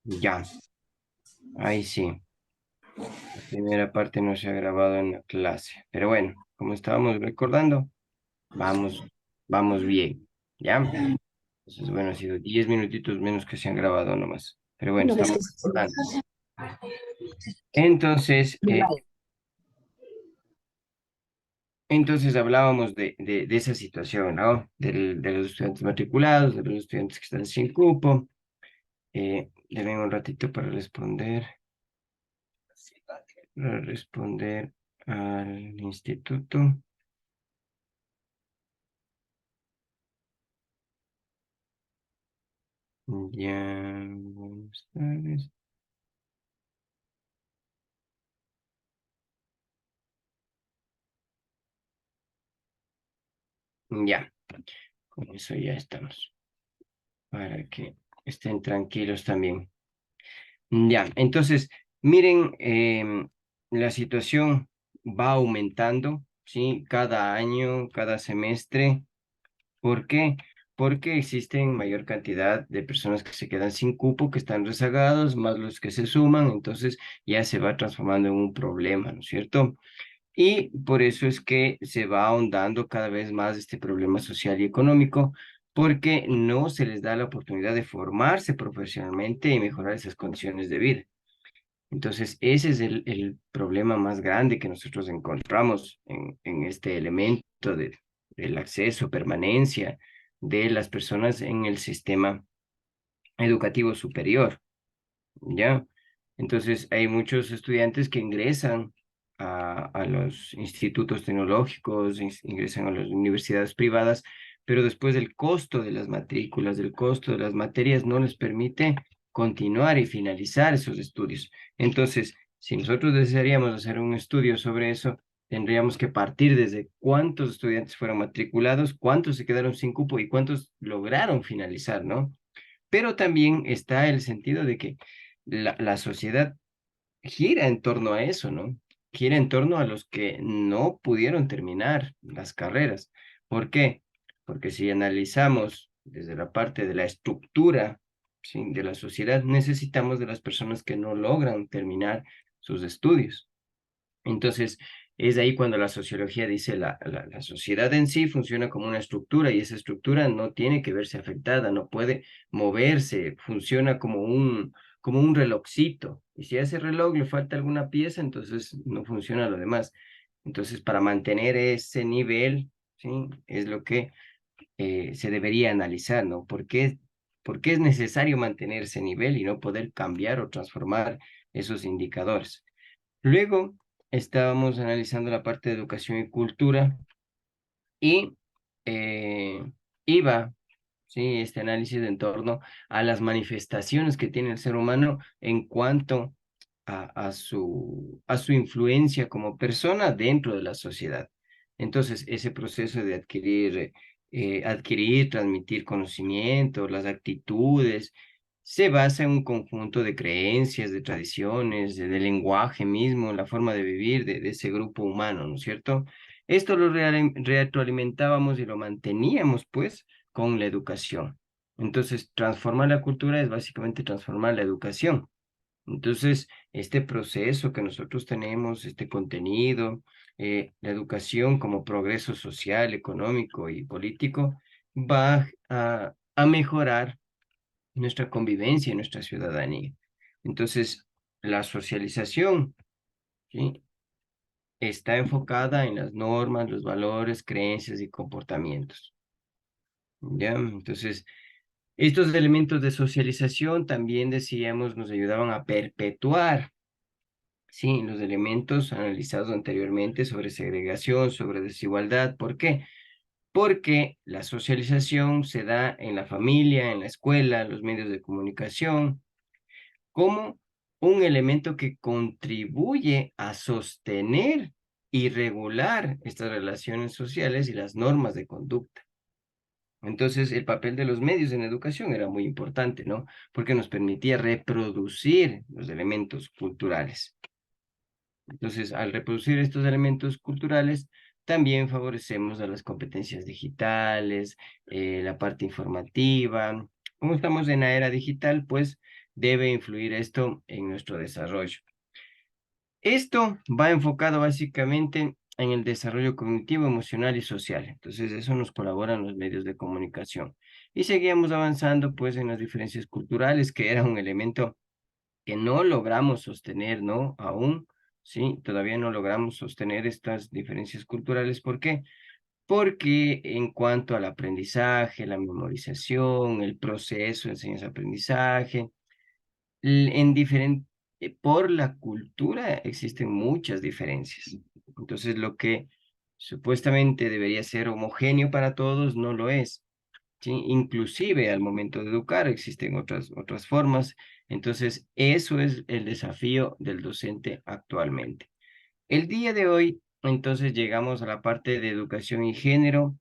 Ya, ahí sí. La primera parte no se ha grabado en la clase. Pero bueno, como estábamos recordando, vamos, vamos bien. ¿Ya? Entonces, bueno, ha sido 10 minutitos menos que se han grabado nomás. Pero bueno, ¿No ves estamos que recordando. Entonces, entonces hablábamos de esa situación, ¿no? De los estudiantes matriculados, de los estudiantes que están sin cupo. Denme un ratito para responder al instituto. Ya, buenas tardes. Ya, con eso ya estamos, para que estén tranquilos también. Ya, entonces, miren, la situación va aumentando, ¿sí? Cada año, cada semestre. ¿Por qué? Porque existen mayor cantidad de personas que se quedan sin cupo, que están rezagados, más los que se suman, entonces ya se va transformando en un problema, ¿no es cierto? Y por eso es que se va ahondando cada vez más este problema social y económico, porque no se les da la oportunidad de formarse profesionalmente y mejorar esas condiciones de vida. Entonces, ese es el problema más grande que nosotros encontramos en este elemento del acceso, permanencia de las personas en el sistema educativo superior. ¿Ya? Entonces, hay muchos estudiantes que ingresan a los institutos tecnológicos, ingresan a las universidades privadas, pero después del costo de las matrículas, del costo de las materias, no les permite continuar y finalizar esos estudios. Entonces, si nosotros desearíamos hacer un estudio sobre eso, tendríamos que partir desde cuántos estudiantes fueron matriculados, cuántos se quedaron sin cupo y cuántos lograron finalizar, ¿no? Pero también está el sentido de que la sociedad gira en torno a eso, ¿no? Gira en torno a los que no pudieron terminar las carreras. ¿Por qué? Porque si analizamos desde la parte de la estructura, ¿sí? De la sociedad, necesitamos de las personas que no logran terminar sus estudios. Entonces, es ahí cuando la sociología dice la sociedad en sí funciona como una estructura y esa estructura no tiene que verse afectada, no puede moverse, funciona como un relojcito. Y si a ese reloj le falta alguna pieza, entonces no funciona lo demás. Entonces, para mantener ese nivel, ¿sí? Es lo que se debería analizar, ¿no? Por qué es necesario mantener ese nivel y no poder cambiar o transformar esos indicadores? Luego estábamos analizando la parte de educación y cultura y eh, iba, sí, este análisis en torno a las manifestaciones que tiene el ser humano en cuanto a su influencia como persona dentro de la sociedad. Entonces, ese proceso de adquirir, transmitir conocimiento, las actitudes, se basa en un conjunto de creencias, de tradiciones, de lenguaje mismo, la forma de vivir de ese grupo humano, ¿no es cierto? Esto lo retroalimentábamos y lo manteníamos, pues, con la educación. Entonces, transformar la cultura es básicamente transformar la educación. Entonces, este proceso que nosotros tenemos, este contenido, la educación como progreso social, económico y político, va a mejorar nuestra convivencia y nuestra ciudadanía. Entonces, la socialización, ¿sí? Está enfocada en las normas, los valores, creencias y comportamientos. ¿Ya? Entonces, estos elementos de socialización también decíamos nos ayudaban a perpetuar, sí, los elementos analizados anteriormente sobre segregación, sobre desigualdad. ¿Por qué? Porque la socialización se da en la familia, en la escuela, los medios de comunicación, como un elemento que contribuye a sostener y regular estas relaciones sociales y las normas de conducta. Entonces, el papel de los medios en educación era muy importante, ¿no? Porque nos permitía reproducir los elementos culturales. Entonces, al reproducir estos elementos culturales, también favorecemos a las competencias digitales, la parte informativa. Como estamos en la era digital, pues debe influir esto en nuestro desarrollo. Esto va enfocado básicamente en el desarrollo cognitivo, emocional y social. Entonces, eso nos colaboran los medios de comunicación. Y seguíamos avanzando, pues, en las diferencias culturales, que era un elemento que no logramos sostener, ¿no? Aún, sí, todavía no logramos sostener estas diferencias culturales. ¿Por qué? Porque en cuanto al aprendizaje, la memorización, el proceso de enseñanza-aprendizaje, en diferente, por la cultura existen muchas diferencias. Entonces, lo que supuestamente debería ser homogéneo para todos no lo es. ¿Sí? Inclusive al momento de educar existen otras formas. Entonces, eso es el desafío del docente actualmente. El día de hoy, entonces, llegamos a la parte de educación y género.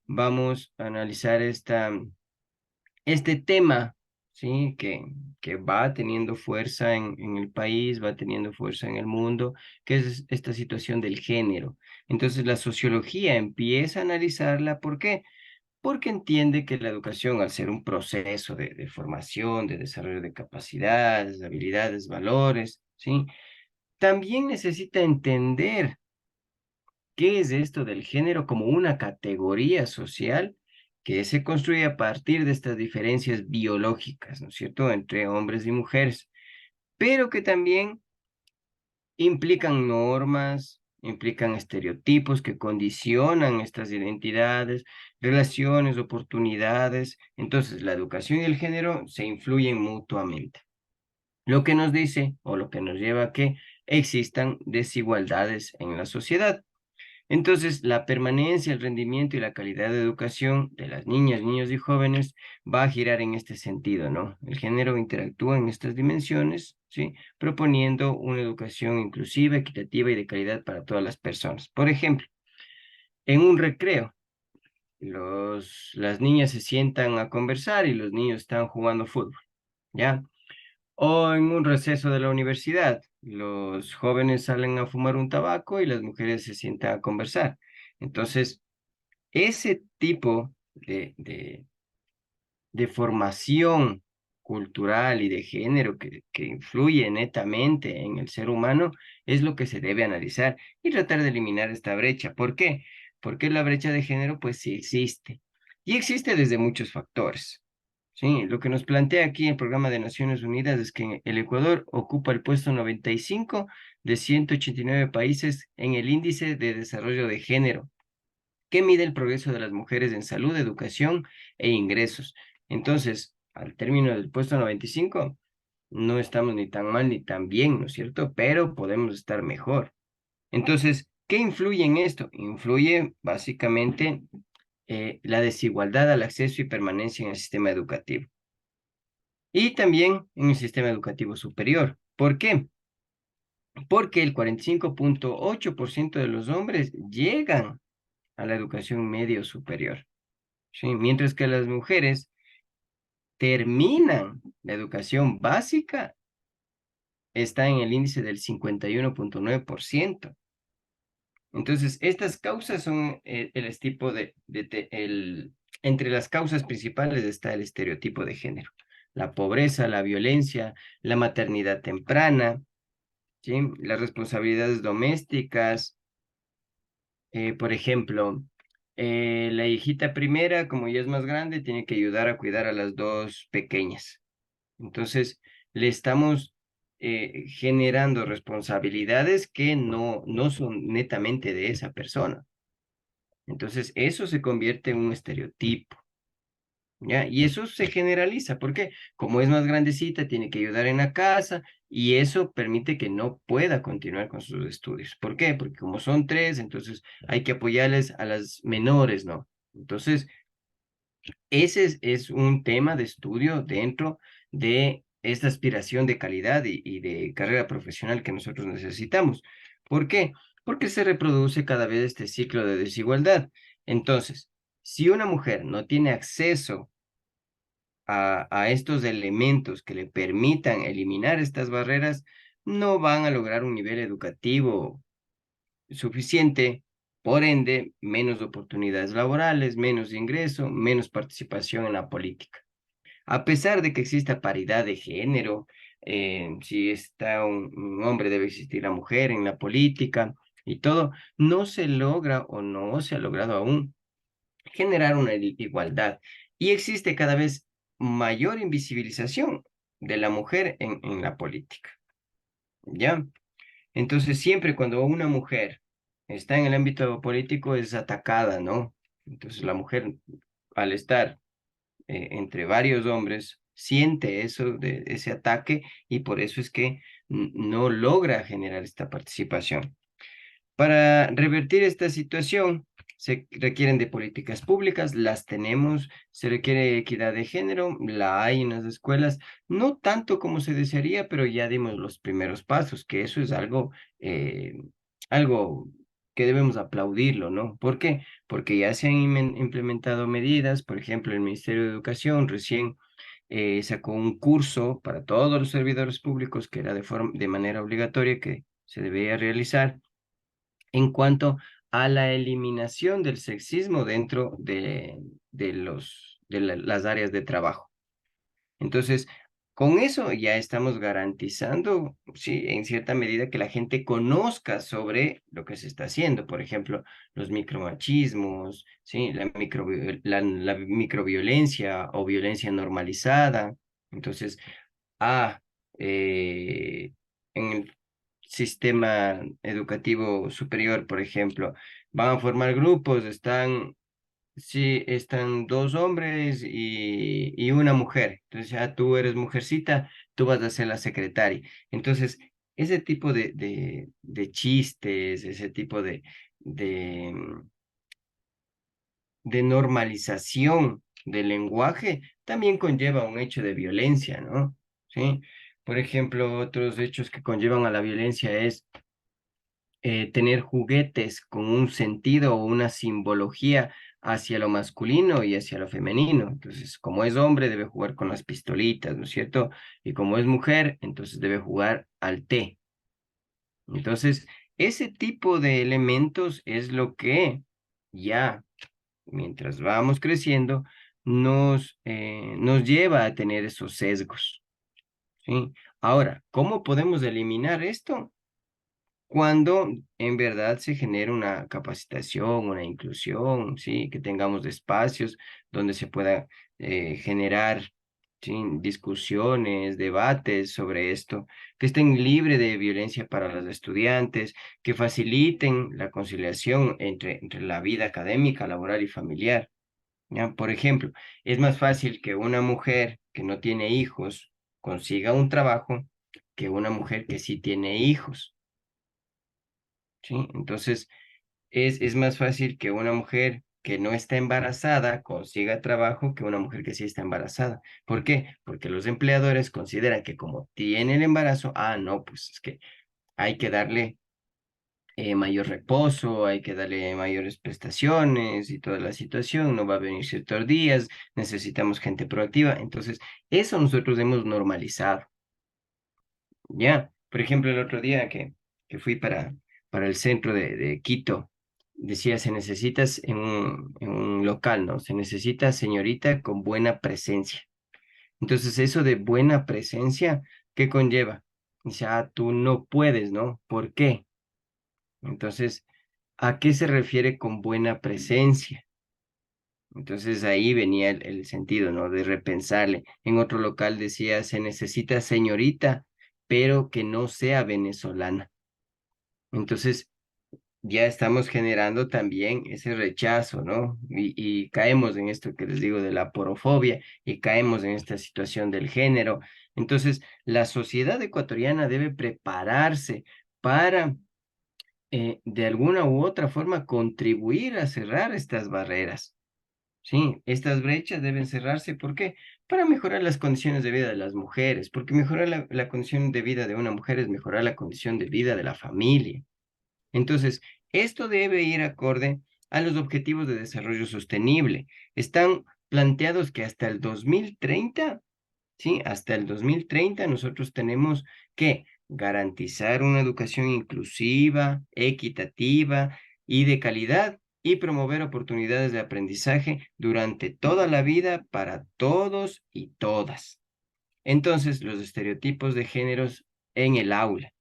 Vamos a analizar este tema, ¿sí? Que va teniendo fuerza en el país, va teniendo fuerza en el mundo, que es esta situación del género. Entonces, la sociología empieza a analizarla. ¿Por qué? Porque entiende que la educación, al ser un proceso de formación, de desarrollo de capacidades, habilidades, valores, ¿sí? También necesita entender qué es esto del género como una categoría social que se construye a partir de estas diferencias biológicas, ¿no es cierto?, entre hombres y mujeres, pero que también implican normas, implican estereotipos que condicionan estas identidades, relaciones, oportunidades. Entonces, la educación y el género se influyen mutuamente, lo que nos dice o lo que nos lleva a que existan desigualdades en la sociedad. Entonces, la permanencia, el rendimiento y la calidad de educación de las niñas, niños y jóvenes va a girar en este sentido, ¿no? El género interactúa en estas dimensiones, ¿sí? Proponiendo una educación inclusiva, equitativa y de calidad para todas las personas. Por ejemplo, en un recreo, las niñas se sientan a conversar y los niños están jugando fútbol, ¿ya? O en un receso de la universidad, los jóvenes salen a fumar un tabaco y las mujeres se sientan a conversar. Entonces, ese tipo de formación cultural y de género que influye netamente en el ser humano es lo que se debe analizar y tratar de eliminar esta brecha. ¿Por qué? Porque la brecha de género, pues sí existe. Y existe desde muchos factores. Sí, lo que nos plantea aquí el Programa de Naciones Unidas es que el Ecuador ocupa el puesto 95 de 189 países en el índice de desarrollo de género, que mide el progreso de las mujeres en salud, educación e ingresos. Entonces, al término del puesto 95, no estamos ni tan mal ni tan bien, ¿no es cierto? Pero podemos estar mejor. Entonces, ¿qué influye en esto? Influye básicamente la desigualdad al acceso y permanencia en el sistema educativo. Y también en el sistema educativo superior. ¿Por qué? Porque el 45.8% de los hombres llegan a la educación medio superior, ¿sí? Mientras que las mujeres terminan la educación básica, está en el índice del 51.9%. Entonces, estas causas son el tipo entre las causas principales está el estereotipo de género, la pobreza, la violencia, la maternidad temprana, ¿sí? Las responsabilidades domésticas, por ejemplo, la hijita primera, como ya es más grande, tiene que ayudar a cuidar a las dos pequeñas. Entonces, le estamos generando responsabilidades que no son netamente de esa persona. Entonces, eso se convierte en un estereotipo, ¿ya? Y eso se generaliza, porque como es más grandecita, tiene que ayudar en la casa y eso permite que no pueda continuar con sus estudios. ¿Por qué? Porque como son tres, entonces hay que apoyarles a las menores, ¿no? Entonces, ese es un tema de estudio dentro de esta aspiración de calidad y de carrera profesional que nosotros necesitamos. ¿Por qué? Porque se reproduce cada vez este ciclo de desigualdad. Entonces, si una mujer no tiene acceso a estos elementos que le permitan eliminar estas barreras, no van a lograr un nivel educativo suficiente, por ende, menos oportunidades laborales, menos ingreso, menos participación en la política. A pesar de que exista paridad de género, si está un hombre, debe existir la mujer en la política y todo, no se logra o no se ha logrado aún generar una igualdad. Y existe cada vez mayor invisibilización de la mujer en la política, ¿ya? Entonces, siempre cuando una mujer está en el ámbito político es atacada, ¿no? Entonces, la mujer, al estar entre varios hombres, siente eso, de ese ataque, y por eso es que no logra generar esta participación. Para revertir esta situación, se requieren de políticas públicas, las tenemos, se requiere equidad de género, la hay en las escuelas, no tanto como se desearía, pero ya dimos los primeros pasos, que eso es eh, algo que debemos aplaudirlo, ¿no? ¿Por qué? Porque ya se han implementado medidas, por ejemplo, el Ministerio de Educación recién sacó un curso para todos los servidores públicos que era de manera obligatoria que se debía realizar en cuanto a la eliminación del sexismo dentro de las áreas de trabajo. Entonces, con eso ya estamos garantizando, sí, en cierta medida que la gente conozca sobre lo que se está haciendo. Por ejemplo, los micromachismos, sí, la microviolencia o violencia normalizada. Entonces, Ah, eh, en el sistema educativo superior, por ejemplo, van a formar grupos, sí, están dos hombres y una mujer. Entonces, ya tú eres mujercita, tú vas a ser la secretaria. Entonces, ese tipo de chistes, ese tipo de, de normalización del lenguaje también conlleva un hecho de violencia, ¿no? ¿Sí? Por ejemplo, otros hechos que conllevan a la violencia es tener juguetes con un sentido o una simbología hacia lo masculino y hacia lo femenino. Entonces, como es hombre, debe jugar con las pistolitas, ¿no es cierto? Y como es mujer, entonces debe jugar al té. Entonces, ese tipo de elementos es lo que ya mientras vamos creciendo, nos lleva a tener esos sesgos, ¿sí? Ahora, ¿cómo podemos eliminar esto? Cuando en verdad se genera una capacitación, una inclusión, ¿sí? Que tengamos espacios donde se pueda generar, ¿sí? Discusiones, debates sobre esto, que estén libres de violencia para los estudiantes, que faciliten la conciliación entre la vida académica, laboral y familiar. ¿Ya? Por ejemplo, es más fácil que una mujer que no tiene hijos consiga un trabajo que una mujer que sí tiene hijos, ¿sí? Entonces, es más fácil que una mujer que no está embarazada consiga trabajo que una mujer que sí está embarazada. ¿Por qué? Porque los empleadores consideran que como tiene el embarazo, no, pues es que hay que darle mayor reposo, hay que darle mayores prestaciones y toda la situación, no va a venir ciertos días, necesitamos gente proactiva. Entonces, eso nosotros hemos normalizado, ¿ya? Por ejemplo, el otro día que fui para el centro de Quito, decía, se necesita en un local, ¿no? Se necesita señorita con buena presencia. Entonces, eso de buena presencia, ¿qué conlleva? Dice, tú no puedes, ¿no? ¿Por qué? Entonces, ¿a qué se refiere con buena presencia? Entonces ahí venía el sentido, ¿no? De repensarle. En otro local decía, se necesita señorita, pero que no sea venezolana. Entonces ya estamos generando también ese rechazo, ¿no? Y caemos en esto que les digo de la porofobia y caemos en esta situación del género. Entonces, la sociedad ecuatoriana debe prepararse para de alguna u otra forma contribuir a cerrar estas barreras. Sí, estas brechas deben cerrarse. ¿Por qué? Para mejorar las condiciones de vida de las mujeres, porque mejorar la condición de vida de una mujer es mejorar la condición de vida de la familia. Entonces, esto debe ir acorde a los objetivos de desarrollo sostenible. Están planteados que hasta el 2030, ¿sí? Hasta el 2030 nosotros tenemos que garantizar una educación inclusiva, equitativa y de calidad y promover oportunidades de aprendizaje durante toda la vida para todos y todas. Entonces, los estereotipos de géneros en el aula.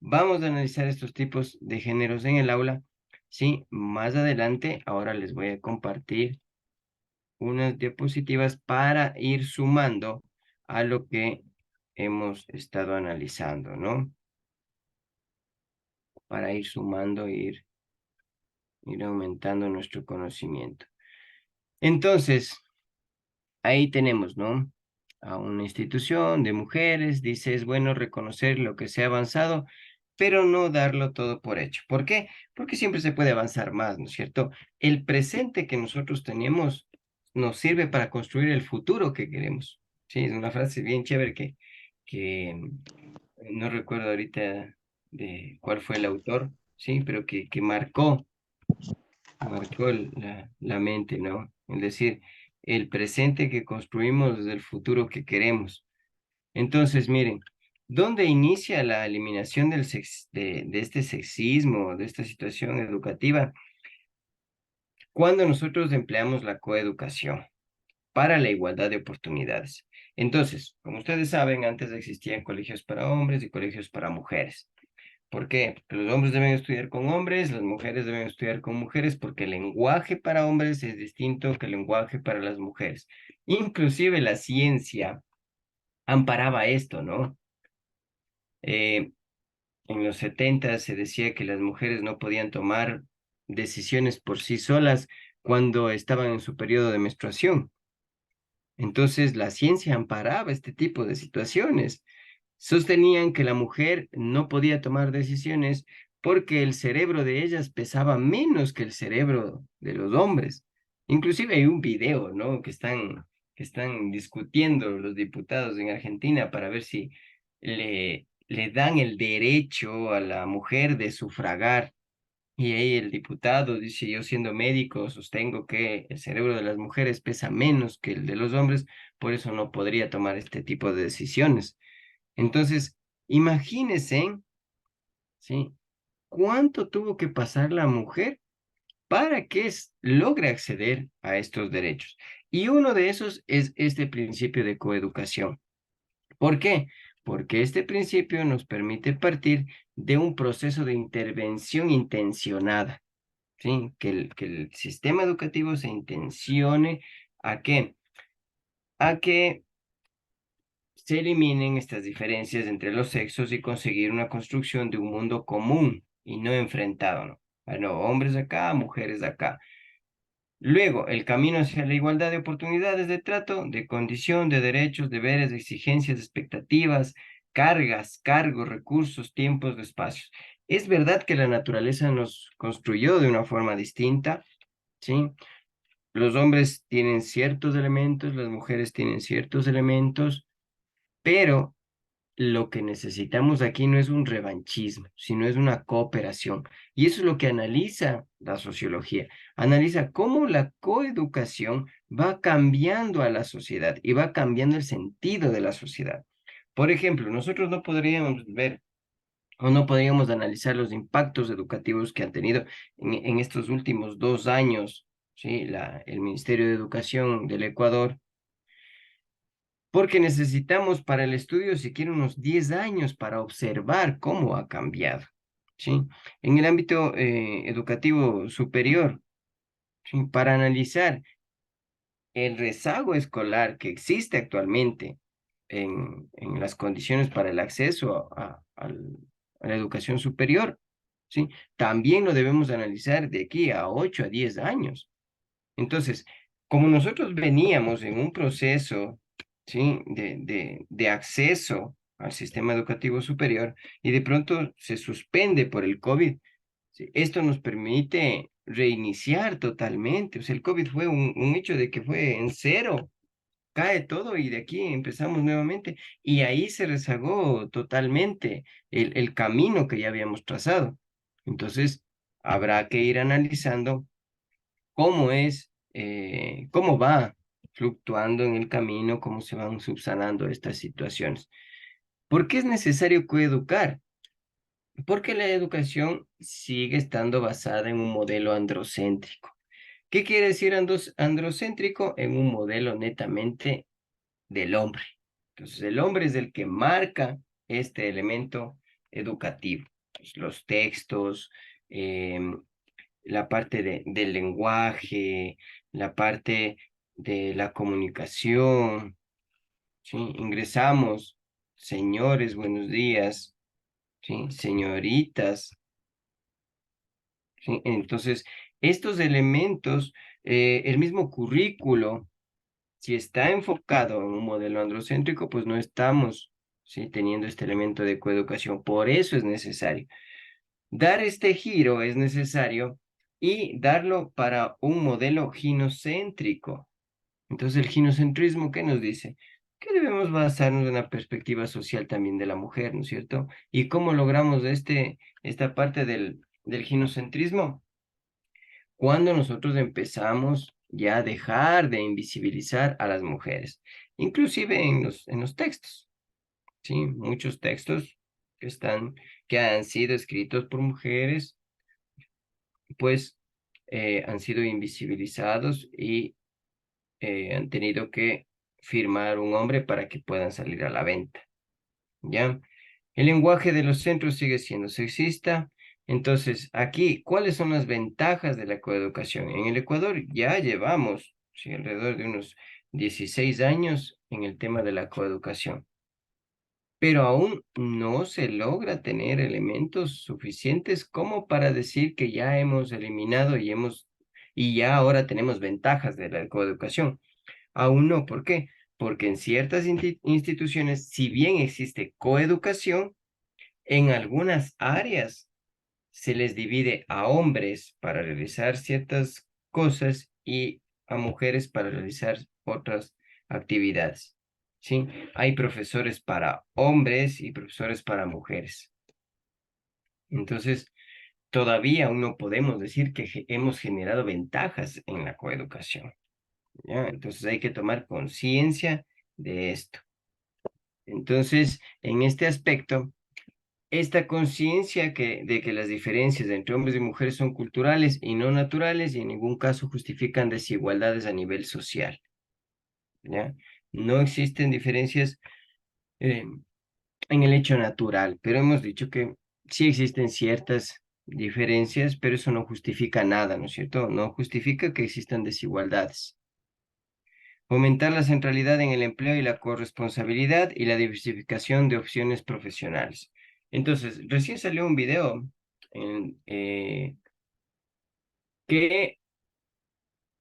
Vamos a analizar estos tipos de géneros en el aula. Sí, más adelante, ahora les voy a compartir unas diapositivas para ir sumando a lo que hemos estado analizando, ¿no? Para ir sumando, ir aumentando nuestro conocimiento. Entonces, ahí tenemos, ¿no? A una institución de mujeres, dice, es bueno reconocer lo que se ha avanzado, pero no darlo todo por hecho. ¿Por qué? Porque siempre se puede avanzar más, ¿no es cierto? El presente que nosotros tenemos nos sirve para construir el futuro que queremos. Sí, es una frase bien chévere que no recuerdo ahorita de cuál fue el autor, sí, pero que marcó la mente, ¿no? Es decir, el presente que construimos es el futuro que queremos. Entonces, miren, ¿dónde inicia la eliminación de este sexismo, de esta situación educativa? Cuando nosotros empleamos la coeducación para la igualdad de oportunidades. Entonces, como ustedes saben, antes existían colegios para hombres y colegios para mujeres. ¿Por qué? Porque los hombres deben estudiar con hombres, las mujeres deben estudiar con mujeres, porque el lenguaje para hombres es distinto que el lenguaje para las mujeres. Inclusive la ciencia amparaba esto, ¿no? Eh, en los 70 se decía que las mujeres no podían tomar decisiones por sí solas cuando estaban en su periodo de menstruación. Entonces la ciencia amparaba este tipo de situaciones. Sostenían que la mujer no podía tomar decisiones porque el cerebro de ellas pesaba menos que el cerebro de los hombres. Inclusive hay un video, ¿no? Que están discutiendo los diputados en Argentina para ver si le dan el derecho a la mujer de sufragar. Y ahí el diputado dice, yo siendo médico sostengo que el cerebro de las mujeres pesa menos que el de los hombres, por eso no podría tomar este tipo de decisiones. Entonces, imagínense, ¿sí? ¿Cuánto tuvo que pasar la mujer para que logre acceder a estos derechos? Y uno de esos es este principio de coeducación. ¿Por qué? Porque este principio nos permite partir de un proceso de intervención intencionada, ¿sí? Que el sistema educativo se intencione ¿a qué? A que se eliminen estas diferencias entre los sexos y conseguir una construcción de un mundo común y no enfrentado, ¿no? Bueno, hombres acá, mujeres acá. Luego, el camino hacia la igualdad de oportunidades de trato, de condición, de derechos, deberes, de exigencias, de expectativas, cargas, cargos, recursos, tiempos, de espacios. Es verdad que la naturaleza nos construyó de una forma distinta, ¿sí? Los hombres tienen ciertos elementos, las mujeres tienen ciertos elementos, pero lo que necesitamos aquí no es un revanchismo, sino es una cooperación. Y eso es lo que analiza la sociología. Analiza cómo la coeducación va cambiando a la sociedad y va cambiando el sentido de la sociedad. Por ejemplo, nosotros no podríamos ver o no podríamos analizar los impactos educativos que han tenido en estos últimos 2 años, ¿sí? El Ministerio de Educación del Ecuador, porque necesitamos para el estudio siquiera unos 10 años para observar cómo ha cambiado, ¿sí? En el ámbito educativo superior, ¿sí? Para analizar el rezago escolar que existe actualmente en las condiciones para el acceso a la educación superior, ¿sí? También lo debemos analizar de aquí a 8 a 10 años. Entonces, como nosotros veníamos en un proceso, ¿sí? de acceso al sistema educativo superior y de pronto se suspende por el COVID, ¿sí? Esto nos permite reiniciar totalmente. O sea, el COVID fue un hecho de que fue en cero, cae todo y de aquí empezamos nuevamente. Y ahí se rezagó totalmente el camino que ya habíamos trazado. Entonces, habrá que ir analizando cómo va fluctuando en el camino, cómo se van subsanando estas situaciones. ¿Por qué es necesario coeducar? Porque la educación sigue estando basada en un modelo androcéntrico. ¿Qué quiere decir androcéntrico? En un modelo netamente del hombre. Entonces, el hombre es el que marca este elemento educativo. Pues, los textos, la parte del lenguaje, la parte de la comunicación, ¿sí? Ingresamos, señores, buenos días, ¿sí? Señoritas, ¿sí? Entonces, estos elementos, el mismo currículo, si está enfocado en un modelo androcéntrico, pues no estamos, ¿sí? Teniendo este elemento de coeducación. Por eso es necesario. Dar este giro es necesario y darlo para un modelo ginocéntrico. Entonces, el ginocentrismo, ¿qué nos dice? Que debemos basarnos en una perspectiva social también de la mujer, ¿no es cierto? ¿Y cómo logramos esta parte del ginocentrismo? Cuando nosotros empezamos ya a dejar de invisibilizar a las mujeres, inclusive en los textos, ¿sí? Muchos textos que han sido escritos por mujeres, pues han sido invisibilizados y han tenido que firmar un hombre para que puedan salir a la venta, ¿ya? El lenguaje de los centros sigue siendo sexista. Entonces, aquí, ¿cuáles son las ventajas de la coeducación? En el Ecuador ya llevamos, sí, alrededor de unos 16 años en el tema de la coeducación, pero aún no se logra tener elementos suficientes como para decir que ya hemos eliminado y ya ahora tenemos ventajas de la coeducación. Aún no, ¿por qué? Porque en ciertas instituciones, si bien existe coeducación, en algunas áreas se les divide a hombres para realizar ciertas cosas y a mujeres para realizar otras actividades. ¿Sí? Hay profesores para hombres y profesores para mujeres. Entonces, todavía aún no podemos decir que hemos generado ventajas en la coeducación, ¿ya? Entonces hay que tomar conciencia de esto. Entonces, en este aspecto, esta conciencia de que las diferencias entre hombres y mujeres son culturales y no naturales y en ningún caso justifican desigualdades a nivel social, ¿ya? No existen diferencias eh, en el hecho natural, pero hemos dicho que sí existen ciertas diferencias, pero eso no justifica nada, ¿no es cierto? No justifica que existan desigualdades. Fomentar la centralidad en el empleo y la corresponsabilidad y la diversificación de opciones profesionales. Entonces, recién salió un video en, que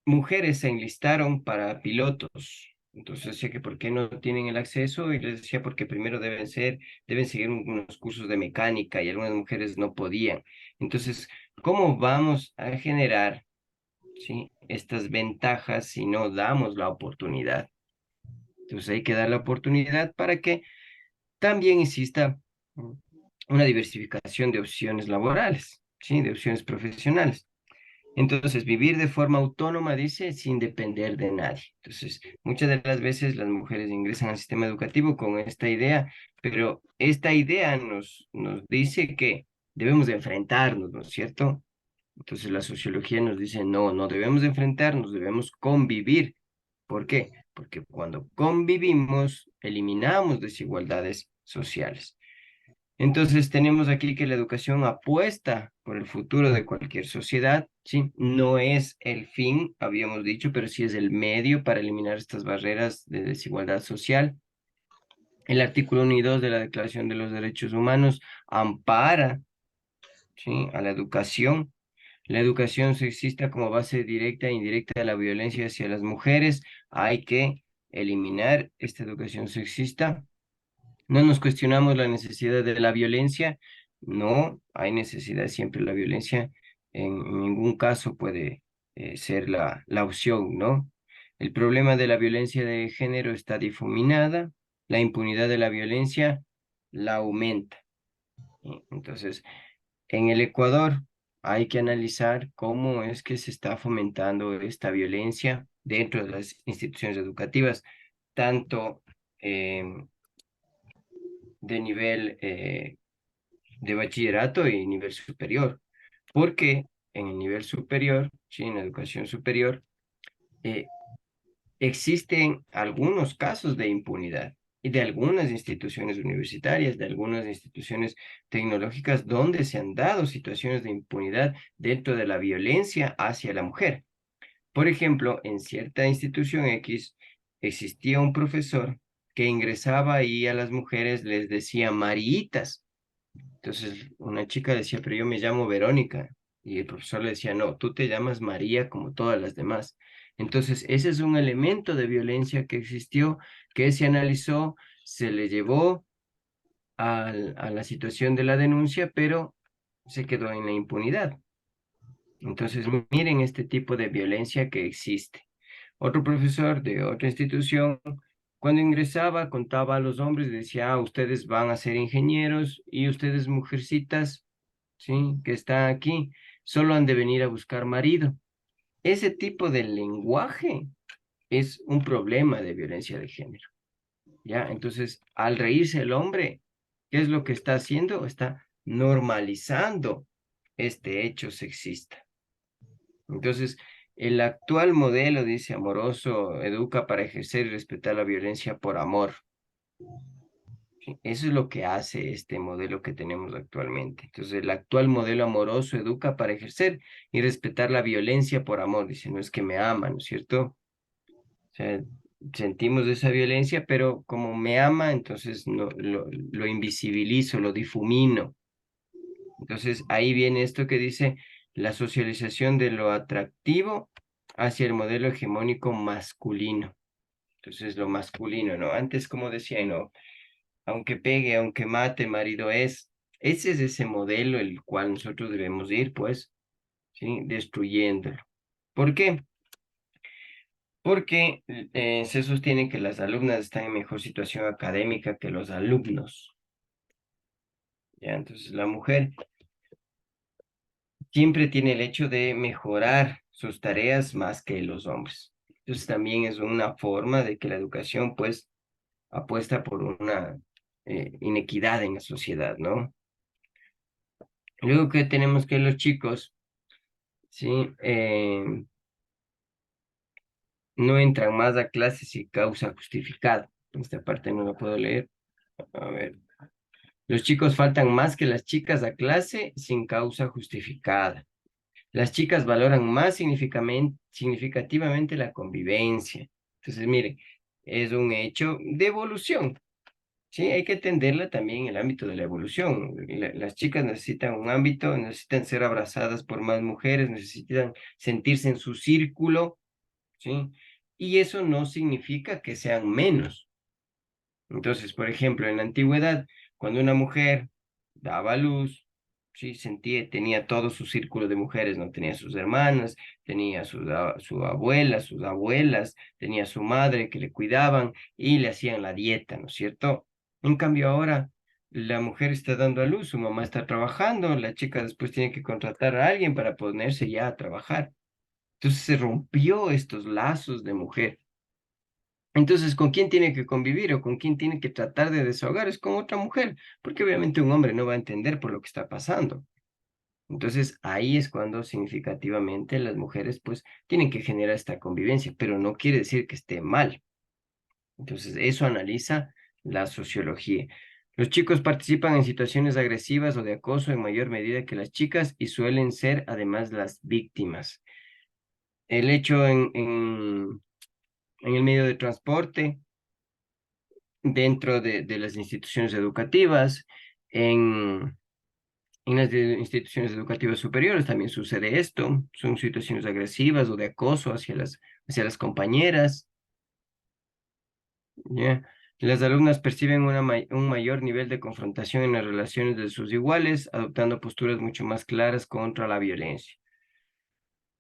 mujeres se enlistaron para pilotos. Entonces decía que por qué no tienen el acceso y les decía porque primero deben seguir unos cursos de mecánica y algunas mujeres no podían. Entonces, ¿cómo vamos a generar, sí, estas ventajas si no damos la oportunidad? Entonces hay que dar la oportunidad para que también exista una diversificación de opciones laborales, ¿sí? De opciones profesionales. Entonces, vivir de forma autónoma, dice, sin depender de nadie. Entonces, muchas de las veces las mujeres ingresan al sistema educativo con esta idea, pero esta idea nos dice que debemos de enfrentarnos, ¿no es cierto? Entonces, la sociología nos dice, no, no debemos de enfrentarnos, debemos convivir. ¿Por qué? Porque cuando convivimos, eliminamos desigualdades sociales. Entonces tenemos aquí que la educación apuesta por el futuro de cualquier sociedad, ¿sí? No es el fin, habíamos dicho, pero sí es el medio para eliminar estas barreras de desigualdad social. El artículo 1 y 2 de la Declaración de los Derechos Humanos ampara, ¿sí? A la educación. La educación sexista como base directa e indirecta de la violencia hacia las mujeres. Hay que eliminar esta educación sexista. No nos cuestionamos la necesidad de la violencia, no hay necesidad siempre la violencia, en ningún caso puede ser la opción, ¿no? El problema de la violencia de género está difuminada, la impunidad de la violencia la aumenta. ¿Sí? Entonces, en el Ecuador hay que analizar cómo es que se está fomentando esta violencia dentro de las instituciones educativas, tanto de nivel de bachillerato y nivel superior, porque en el nivel superior, sí, en la educación superior, eh, existen algunos casos de impunidad y de algunas instituciones universitarias, de algunas instituciones tecnológicas donde se han dado situaciones de impunidad dentro de la violencia hacia la mujer. Por ejemplo, en cierta institución X existía un profesor que ingresaba y a las mujeres les decía mariitas. Entonces una chica decía, pero yo me llamo Verónica. Y el profesor le decía, no, tú te llamas María como todas las demás. Entonces ese es un elemento de violencia que existió, que se analizó, se le llevó a la situación de la denuncia, pero se quedó en la impunidad. Entonces miren este tipo de violencia que existe. Otro profesor de otra institución, cuando ingresaba, contaba a los hombres, decía, ah, ustedes van a ser ingenieros y ustedes mujercitas, ¿sí? Que están aquí, solo han de venir a buscar marido. Ese tipo de lenguaje es un problema de violencia de género, ¿ya? Entonces, al reírse el hombre, ¿qué es lo que está haciendo? Está normalizando este hecho sexista. Entonces, el actual modelo, dice amoroso, educa para ejercer y respetar la violencia por amor. ¿Sí? Eso es lo que hace este modelo que tenemos actualmente. Entonces, el actual modelo amoroso educa para ejercer y respetar la violencia por amor. Dice, no es que me ama, ¿no es cierto? O sea, sentimos esa violencia, pero como me ama, entonces no, lo invisibilizo, lo difumino. Entonces, ahí viene esto que dice la socialización de lo atractivo hacia el modelo hegemónico masculino. Entonces, lo masculino, ¿no? Antes, como decía, no, aunque pegue, aunque mate, marido es. Ese es ese modelo el cual nosotros debemos ir, pues, ¿sí? Destruyéndolo. ¿Por qué? Porque se sostiene que las alumnas están en mejor situación académica que los alumnos. ¿Ya? Entonces, la mujer siempre tiene el hecho de mejorar sus tareas más que los hombres. Entonces también es una forma de que la educación pues apuesta por una inequidad en la sociedad, ¿no? Luego que tenemos que los chicos, ¿sí? No entran más a clases sin causa justificada. Esta parte no la puedo leer. A ver. Los chicos faltan más que las chicas a clase sin causa justificada. Las chicas valoran más significativamente la convivencia. Entonces, mire, es un hecho de evolución. Sí, hay que entenderla también en el ámbito de la evolución. Las chicas necesitan un ámbito, necesitan ser abrazadas por más mujeres, necesitan sentirse en su círculo, ¿sí? Y eso no significa que sean menos. Entonces, por ejemplo, en la antigüedad, cuando una mujer daba a luz, sí, tenía todo su círculo de mujeres, ¿no? Tenía sus hermanas, tenía su abuela, sus abuelas, tenía su madre que le cuidaban y le hacían la dieta, ¿no es cierto? En cambio ahora, la mujer está dando a luz, su mamá está trabajando, la chica después tiene que contratar a alguien para ponerse ya a trabajar. Entonces se rompió estos lazos de mujer. Entonces, ¿con quién tiene que convivir o con quién tiene que tratar de desahogar? Es con otra mujer, porque obviamente un hombre no va a entender por lo que está pasando. Entonces, ahí es cuando significativamente las mujeres pues tienen que generar esta convivencia, pero no quiere decir que esté mal. Entonces, eso analiza la sociología. Los chicos participan en situaciones agresivas o de acoso en mayor medida que las chicas y suelen ser además las víctimas. El hecho en el medio de transporte, dentro de las instituciones educativas, en, en las instituciones educativas superiores también sucede esto, son situaciones agresivas o de acoso hacia las compañeras, ¿ya? Las alumnas perciben un mayor nivel de confrontación en las relaciones de sus iguales, adoptando posturas mucho más claras contra la violencia.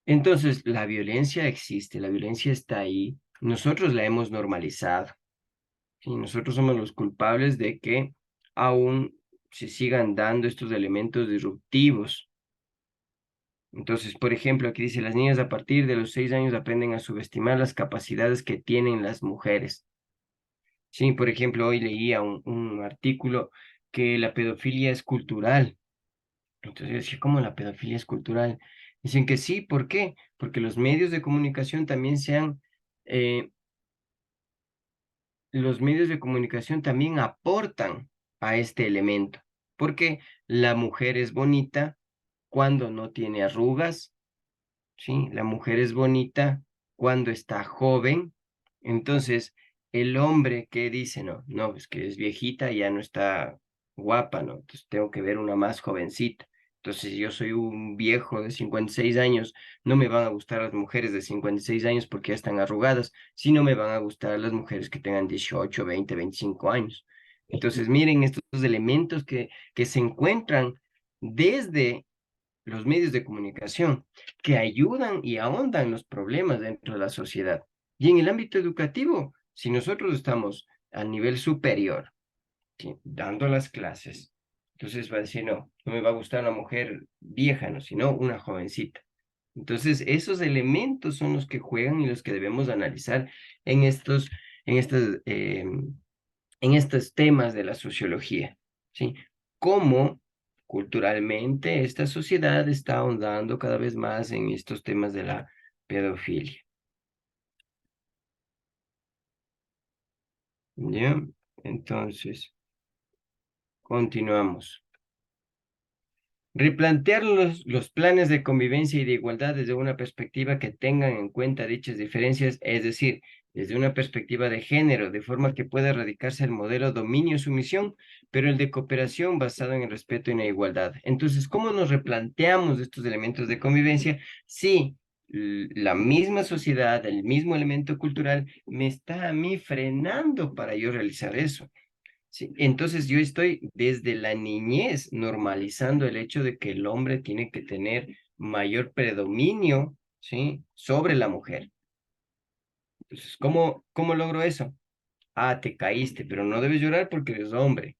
Entonces, la violencia existe, la violencia está ahí, nosotros la hemos normalizado. Y nosotros somos los culpables de que aún se sigan dando estos elementos disruptivos. Entonces, por ejemplo, aquí dice, las niñas a partir de los 6 años aprenden a subestimar las capacidades que tienen las mujeres. Sí, por ejemplo, hoy leía un artículo que la pedofilia es cultural. Entonces yo decía, ¿cómo la pedofilia es cultural? Dicen que sí, ¿por qué? Porque los medios de comunicación también eh, los medios de comunicación también aportan a este elemento, porque la mujer es bonita cuando no tiene arrugas, ¿sí? La mujer es bonita cuando está joven. Entonces, el hombre que dice, no, no, es que es viejita, ya no está guapa, ¿no? Entonces tengo que ver una más jovencita. Entonces, si yo soy un viejo de 56 años, no me van a gustar las mujeres de 56 años porque ya están arrugadas, sino me van a gustar las mujeres que tengan 18, 20, 25 años. Entonces, miren estos elementos que se encuentran desde los medios de comunicación que ayudan y ahondan los problemas dentro de la sociedad. Y en el ámbito educativo, si nosotros estamos a nivel superior, ¿sí?, dando las clases, entonces va a decir, no, no me va a gustar una mujer vieja, no, sino una jovencita. Entonces, esos elementos son los que juegan y los que debemos analizar en estos, en estas, en estos temas de la sociología, ¿sí? Cómo culturalmente esta sociedad está ahondando cada vez más en estos temas de la pedofilia. ¿Ya? Entonces, continuamos. Replantear los planes de convivencia y de igualdad desde una perspectiva que tengan en cuenta dichas diferencias, es decir, desde una perspectiva de género, de forma que pueda erradicarse el modelo dominio-sumisión, pero el de cooperación basado en el respeto y la igualdad. Entonces, ¿cómo nos replanteamos estos elementos de convivencia si la misma sociedad, el mismo elemento cultural, me está a mí frenando para yo realizar eso? Sí, entonces yo estoy desde la niñez normalizando el hecho de que el hombre tiene que tener mayor predominio, ¿sí?, sobre la mujer. Entonces, ¿cómo logro eso? Ah, te caíste, pero no debes llorar porque eres hombre.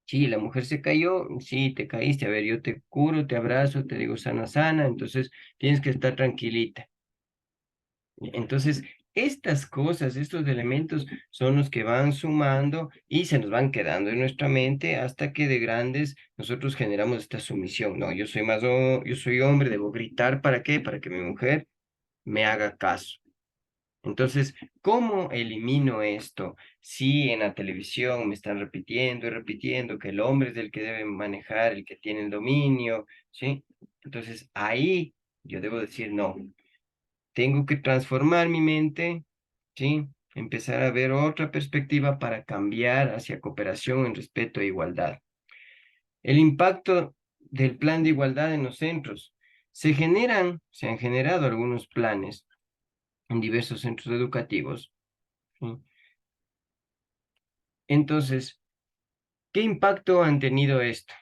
Sí, la mujer se cayó, sí, te caíste. A ver, yo te curo, te abrazo, te digo sana, sana, entonces tienes que estar tranquilita. Entonces, estas cosas, estos elementos son los que van sumando y se nos van quedando en nuestra mente hasta que de grandes nosotros generamos esta sumisión. No, yo soy yo soy hombre, debo gritar, ¿para qué? Para que mi mujer me haga caso. Entonces, ¿cómo elimino esto? Si en la televisión me están repitiendo y repitiendo que el hombre es el que debe manejar, el que tiene el dominio, ¿sí? Entonces, ahí yo debo decir, no, tengo que transformar mi mente, ¿sí? Empezar a ver otra perspectiva para cambiar hacia cooperación en respeto e igualdad. El impacto del plan de igualdad en los centros. Se han generado algunos planes en diversos centros educativos, ¿sí? Entonces, ¿qué impacto han tenido esto?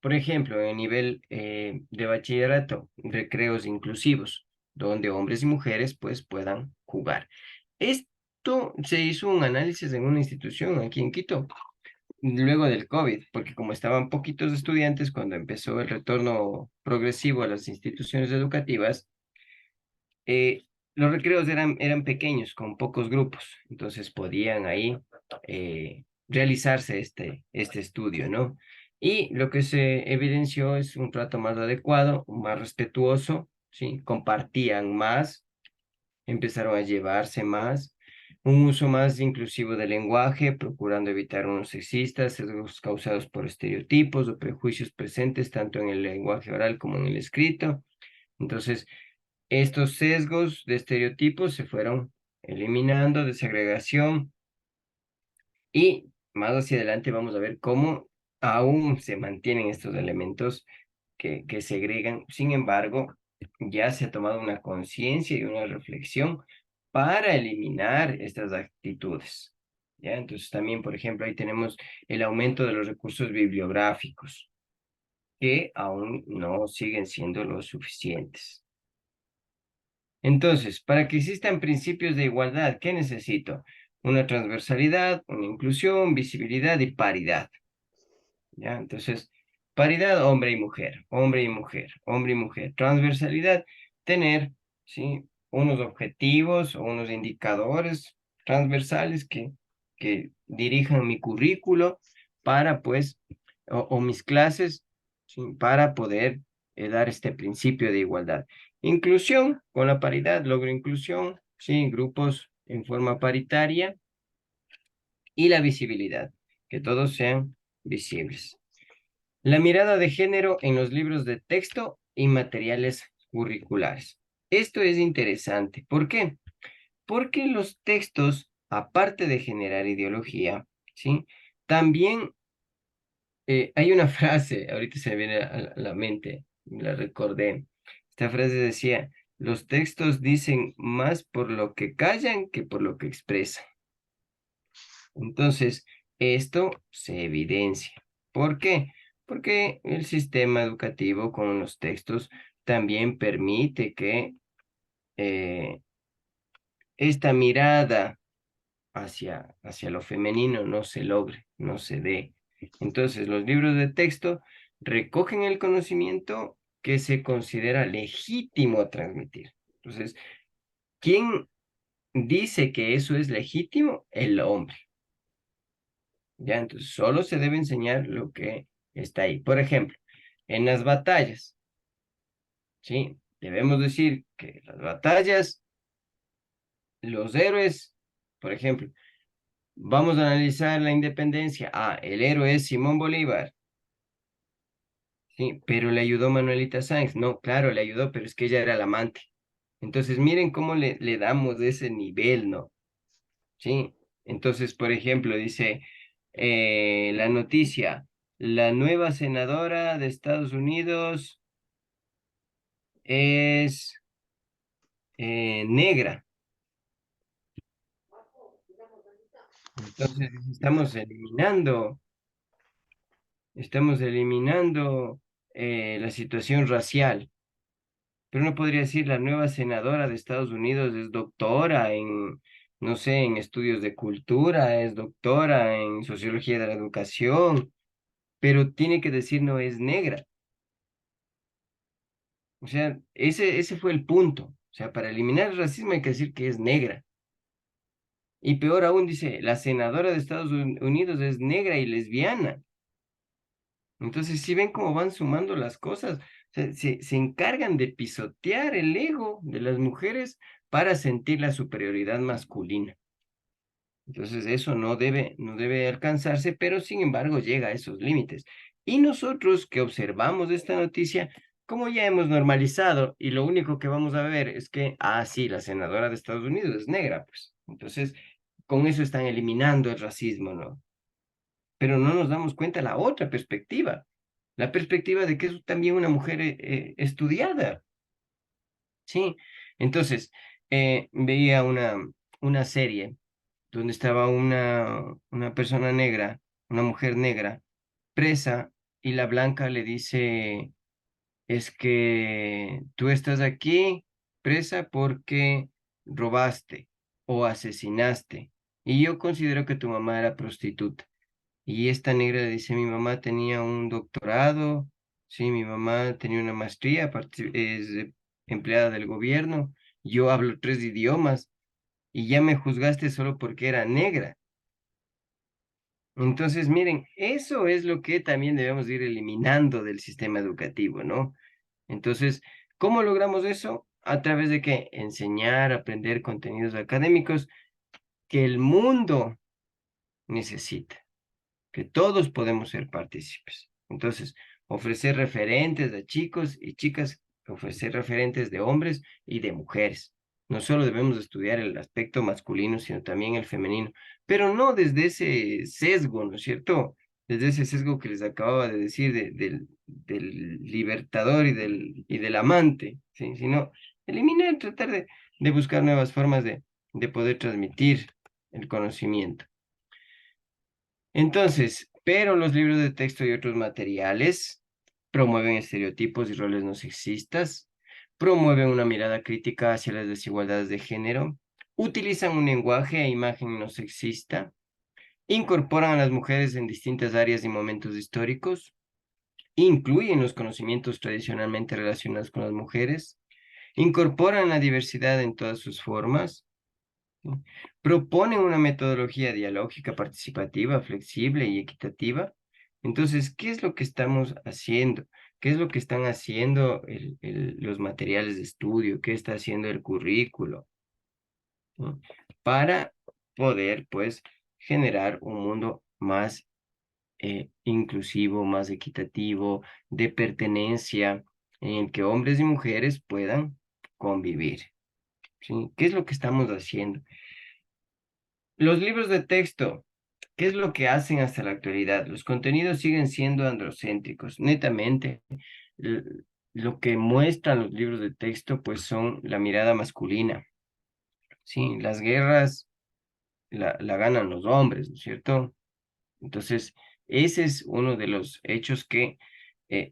Por ejemplo, en nivel de bachillerato, recreos inclusivos, donde hombres y mujeres pues puedan jugar. Esto se hizo un análisis en una institución aquí en Quito, luego del COVID, porque como estaban poquitos estudiantes cuando empezó el retorno progresivo a las instituciones educativas, eh, los recreos eran pequeños, con pocos grupos, entonces podían ahí realizarse este estudio, ¿no? Y lo que se evidenció es un trato más adecuado, más respetuoso, ¿sí? Compartían más, empezaron a llevarse más, un uso más inclusivo del lenguaje, procurando evitar unos sexistas, sesgos causados por estereotipos o prejuicios presentes tanto en el lenguaje oral como en el escrito. Entonces, estos sesgos de estereotipos se fueron eliminando de segregación y más hacia adelante vamos a ver cómo aún se mantienen estos elementos que segregan. Sin embargo, ya se ha tomado una conciencia y una reflexión para eliminar estas actitudes. ¿Ya? Entonces también, por ejemplo, ahí tenemos el aumento de los recursos bibliográficos, que aún no siguen siendo lo suficientes. Entonces, para que existan principios de igualdad, ¿qué necesito? Una transversalidad, una inclusión, visibilidad y paridad. ¿Ya? Entonces, paridad, hombre y mujer, hombre y mujer, hombre y mujer. Transversalidad, tener, ¿sí?, unos objetivos o unos indicadores transversales que dirijan mi currículo para, pues, o mis clases, ¿sí? Para poder dar este principio de igualdad. Inclusión, con la paridad, logro inclusión, ¿sí? Grupos en forma paritaria y la visibilidad, que todos sean visibles. La mirada de género en los libros de texto y materiales curriculares. Esto es interesante. ¿Por qué? Porque los textos, aparte de generar ideología, ¿sí? También hay una frase, ahorita se me viene a la mente, la recordé. Esta frase decía, los textos dicen más por lo que callan que por lo que expresan. Entonces, esto se evidencia. ¿Por qué? Porque el sistema educativo con los textos también permite que esta mirada hacia lo femenino no se logre, no se dé. Entonces, los libros de texto recogen el conocimiento que se considera legítimo transmitir. Entonces, ¿quién dice que eso es legítimo? El hombre. Ya, entonces, solo se debe enseñar lo que está ahí. Por ejemplo, en las batallas, ¿sí? Debemos decir que las batallas, los héroes, por ejemplo, vamos a analizar la independencia. Ah, el héroe es Simón Bolívar. Sí, pero le ayudó Manuelita Sáenz. No, claro, le ayudó, pero es que ella era la amante. Entonces, miren cómo le damos de ese nivel, ¿no? Sí. Entonces, por ejemplo, dice la noticia, la nueva senadora de Estados Unidos es negra. Entonces, estamos eliminando la situación racial. Pero uno podría decir, la nueva senadora de Estados Unidos es doctora en, no sé, en estudios de cultura, es doctora en sociología de la educación, pero tiene que decir no es negra. O sea, ese fue el punto. O sea, para eliminar el racismo hay que decir que es negra. Y peor aún dice, la senadora de Estados Unidos es negra y lesbiana. Entonces, si ven cómo van sumando las cosas, se encargan de pisotear el ego de las mujeres para sentir la superioridad masculina. Entonces, eso no debe alcanzarse, pero sin embargo llega a esos límites. Y nosotros que observamos esta noticia, como ya hemos normalizado, y lo único que vamos a ver es que, sí, la senadora de Estados Unidos es negra, pues. Entonces, con eso están eliminando el racismo, ¿no? Pero no nos damos cuenta la otra perspectiva, la perspectiva de que es también una mujer estudiada, ¿sí? Entonces, veía una serie donde estaba una persona negra, una mujer negra, presa, y la blanca le dice, es que tú estás aquí presa porque robaste o asesinaste, y yo considero que tu mamá era prostituta. Y esta negra dice, mi mamá tenía un doctorado, sí, mi mamá tenía una maestría, aparte es empleada del gobierno, yo hablo 3 idiomas y ya me juzgaste solo porque era negra. Entonces, miren, eso es lo que también debemos ir eliminando del sistema educativo, ¿no? Entonces, ¿cómo logramos eso? A través de que enseñar, aprender contenidos académicos que el mundo necesita, que todos podemos ser partícipes. Entonces, ofrecer referentes de chicos y chicas, ofrecer referentes de hombres y de mujeres. No solo debemos estudiar el aspecto masculino, sino también el femenino, pero no desde ese sesgo, ¿no es cierto? Desde ese sesgo que les acababa de decir del libertador y del amante, ¿sí? Sino eliminar, tratar de buscar nuevas formas de poder transmitir el conocimiento. Entonces, pero los libros de texto y otros materiales promueven estereotipos y roles no sexistas, promueven una mirada crítica hacia las desigualdades de género, utilizan un lenguaje e imagen no sexista, incorporan a las mujeres en distintas áreas y momentos históricos, incluyen los conocimientos tradicionalmente relacionados con las mujeres, incorporan la diversidad en todas sus formas, ¿sí? Proponen una metodología dialógica, participativa, flexible y equitativa. Entonces, ¿qué es lo que estamos haciendo? ¿Qué es lo que están haciendo los materiales de estudio? ¿Qué está haciendo el currículo? ¿Sí? Para poder, pues, generar un mundo más inclusivo, más equitativo, de pertenencia, en el que hombres y mujeres puedan convivir. ¿Sí? ¿Qué es lo que estamos haciendo? Los libros de texto, ¿qué es lo que hacen hasta la actualidad? Los contenidos siguen siendo androcéntricos, netamente. l- Lo que muestran los libros de texto, pues son la mirada masculina. Sí, las guerras la ganan los hombres, ¿no es cierto? Entonces, ese es uno de los hechos que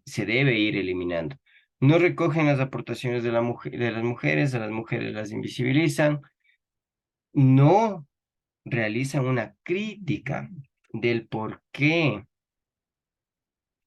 se debe ir eliminando. No recogen las aportaciones de de las mujeres, a las mujeres las invisibilizan, no realizan una crítica del por qué,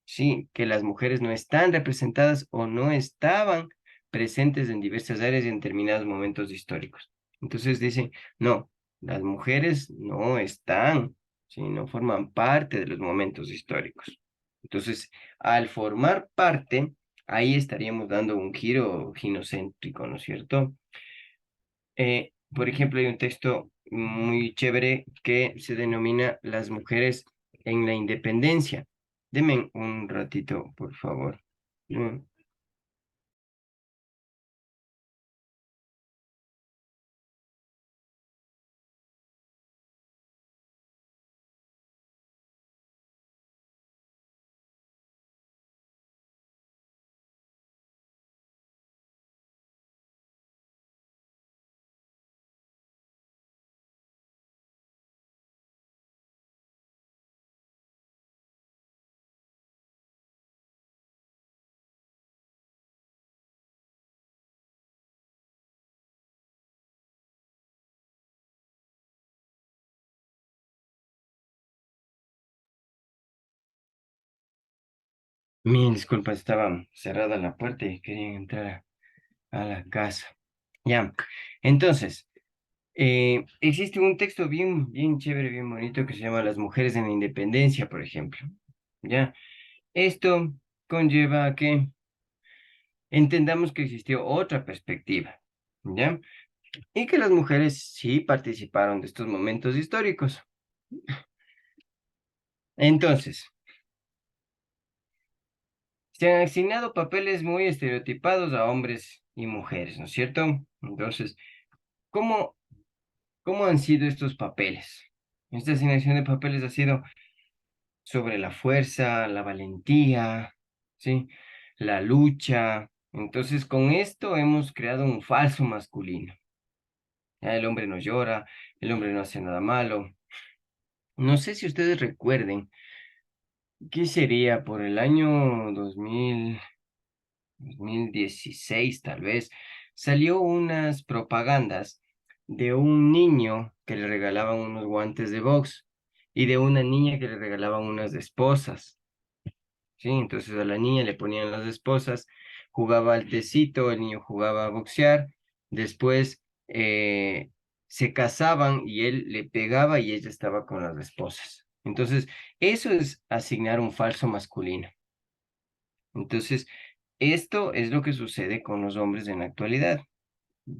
sí, que las mujeres no están representadas o no estaban presentes en diversas áreas y en determinados momentos históricos. Entonces dicen, no, las mujeres no están, sí, no forman parte de los momentos históricos. Entonces, al formar parte, ahí estaríamos dando un giro ginocéntrico, ¿no es cierto? Por ejemplo, hay un texto muy chévere que se denomina Las mujeres en la independencia. Deme un ratito, por favor. Mm, Mil disculpas, estaba cerrada la puerta y querían entrar a la casa. Ya, entonces, existe un texto bien chévere, bien bonito que se llama Las mujeres en la independencia, por ejemplo. Ya, esto conlleva a que entendamos que existió otra perspectiva. ¿Ya? Y que las mujeres sí participaron de estos momentos históricos. Entonces, se han asignado papeles muy estereotipados a hombres y mujeres, ¿no es cierto? Entonces, ¿cómo, cómo han sido estos papeles? Esta asignación de papeles ha sido sobre la fuerza, la valentía, ¿sí? La lucha. Entonces, con esto hemos creado un falso masculino. Ya el hombre no llora, el hombre no hace nada malo. No sé si ustedes recuerden. ¿Qué sería por el año 2016 tal vez? Salió unas propagandas de un niño que le regalaban unos guantes de box y de una niña que le regalaban unas esposas. Sí, entonces a la niña le ponían las esposas, jugaba al tecito, el niño jugaba a boxear, después se casaban y él le pegaba y ella estaba con las esposas. Entonces, eso es asignar un falso masculino. Entonces, esto es lo que sucede con los hombres en la actualidad.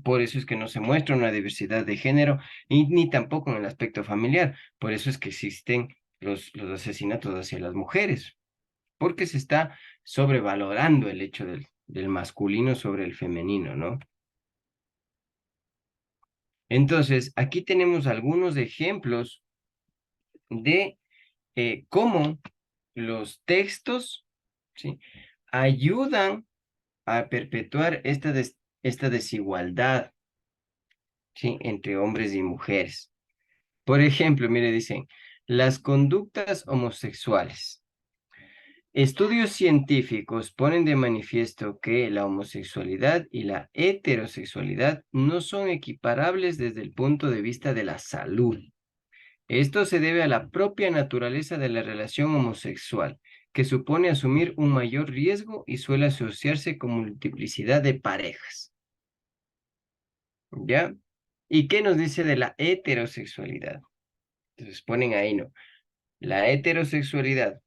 Por eso es que no se muestra una diversidad de género y ni tampoco en el aspecto familiar. Por eso es que existen los asesinatos hacia las mujeres porque se está sobrevalorando el hecho del masculino sobre el femenino, ¿no? Entonces, aquí tenemos algunos ejemplos de cómo los textos, ¿sí? ayudan a perpetuar esta desigualdad, ¿sí? entre hombres y mujeres. Por ejemplo, mire, dicen, las conductas homosexuales. Estudios científicos ponen de manifiesto que la homosexualidad y la heterosexualidad no son equiparables desde el punto de vista de la salud. Esto se debe a la propia naturaleza de la relación homosexual, que supone asumir un mayor riesgo y suele asociarse con multiplicidad de parejas. ¿Ya? ¿Y qué nos dice de la heterosexualidad? Entonces ponen ahí, ¿no? La heterosexualidad,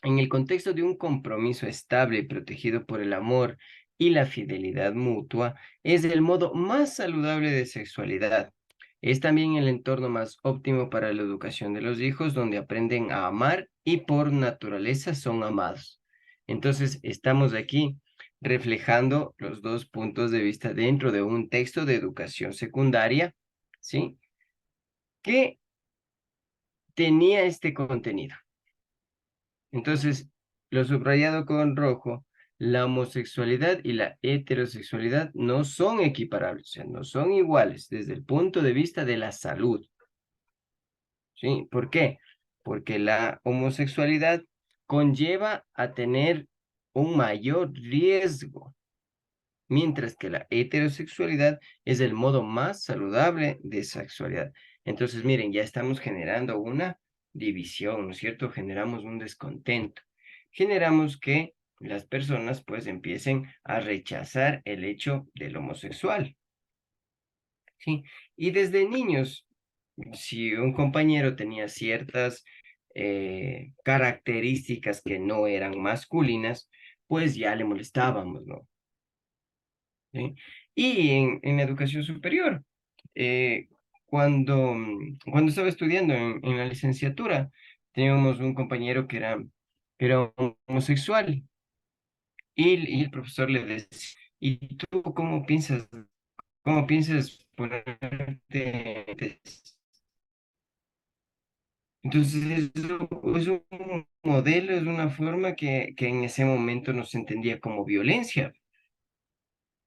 en el contexto de un compromiso estable y protegido por el amor y la fidelidad mutua, es el modo más saludable de sexualidad. Es también el entorno más óptimo para la educación de los hijos, donde aprenden a amar y por naturaleza son amados. Entonces, estamos aquí reflejando los dos puntos de vista dentro de un texto de educación secundaria, ¿sí? Que tenía este contenido. Entonces, lo subrayado con rojo, la homosexualidad y la heterosexualidad no son equiparables, o sea, no son iguales desde el punto de vista de la salud, ¿sí? ¿Por qué? Porque la homosexualidad conlleva a tener un mayor riesgo, mientras que la heterosexualidad es el modo más saludable de sexualidad. Entonces, miren, ya estamos generando una división, ¿no es cierto? Generamos un descontento. Generamos que las personas pues empiecen a rechazar el hecho del homosexual, ¿sí? Y desde niños, si un compañero tenía ciertas características que no eran masculinas, pues ya le molestábamos, ¿no? ¿Sí? Y en educación superior, eh, cuando estaba estudiando en la licenciatura, teníamos un compañero que era homosexual y el profesor le decía, ¿y tú cómo piensas ponerte? Entonces es un modelo, es una forma que en ese momento no se entendía como violencia.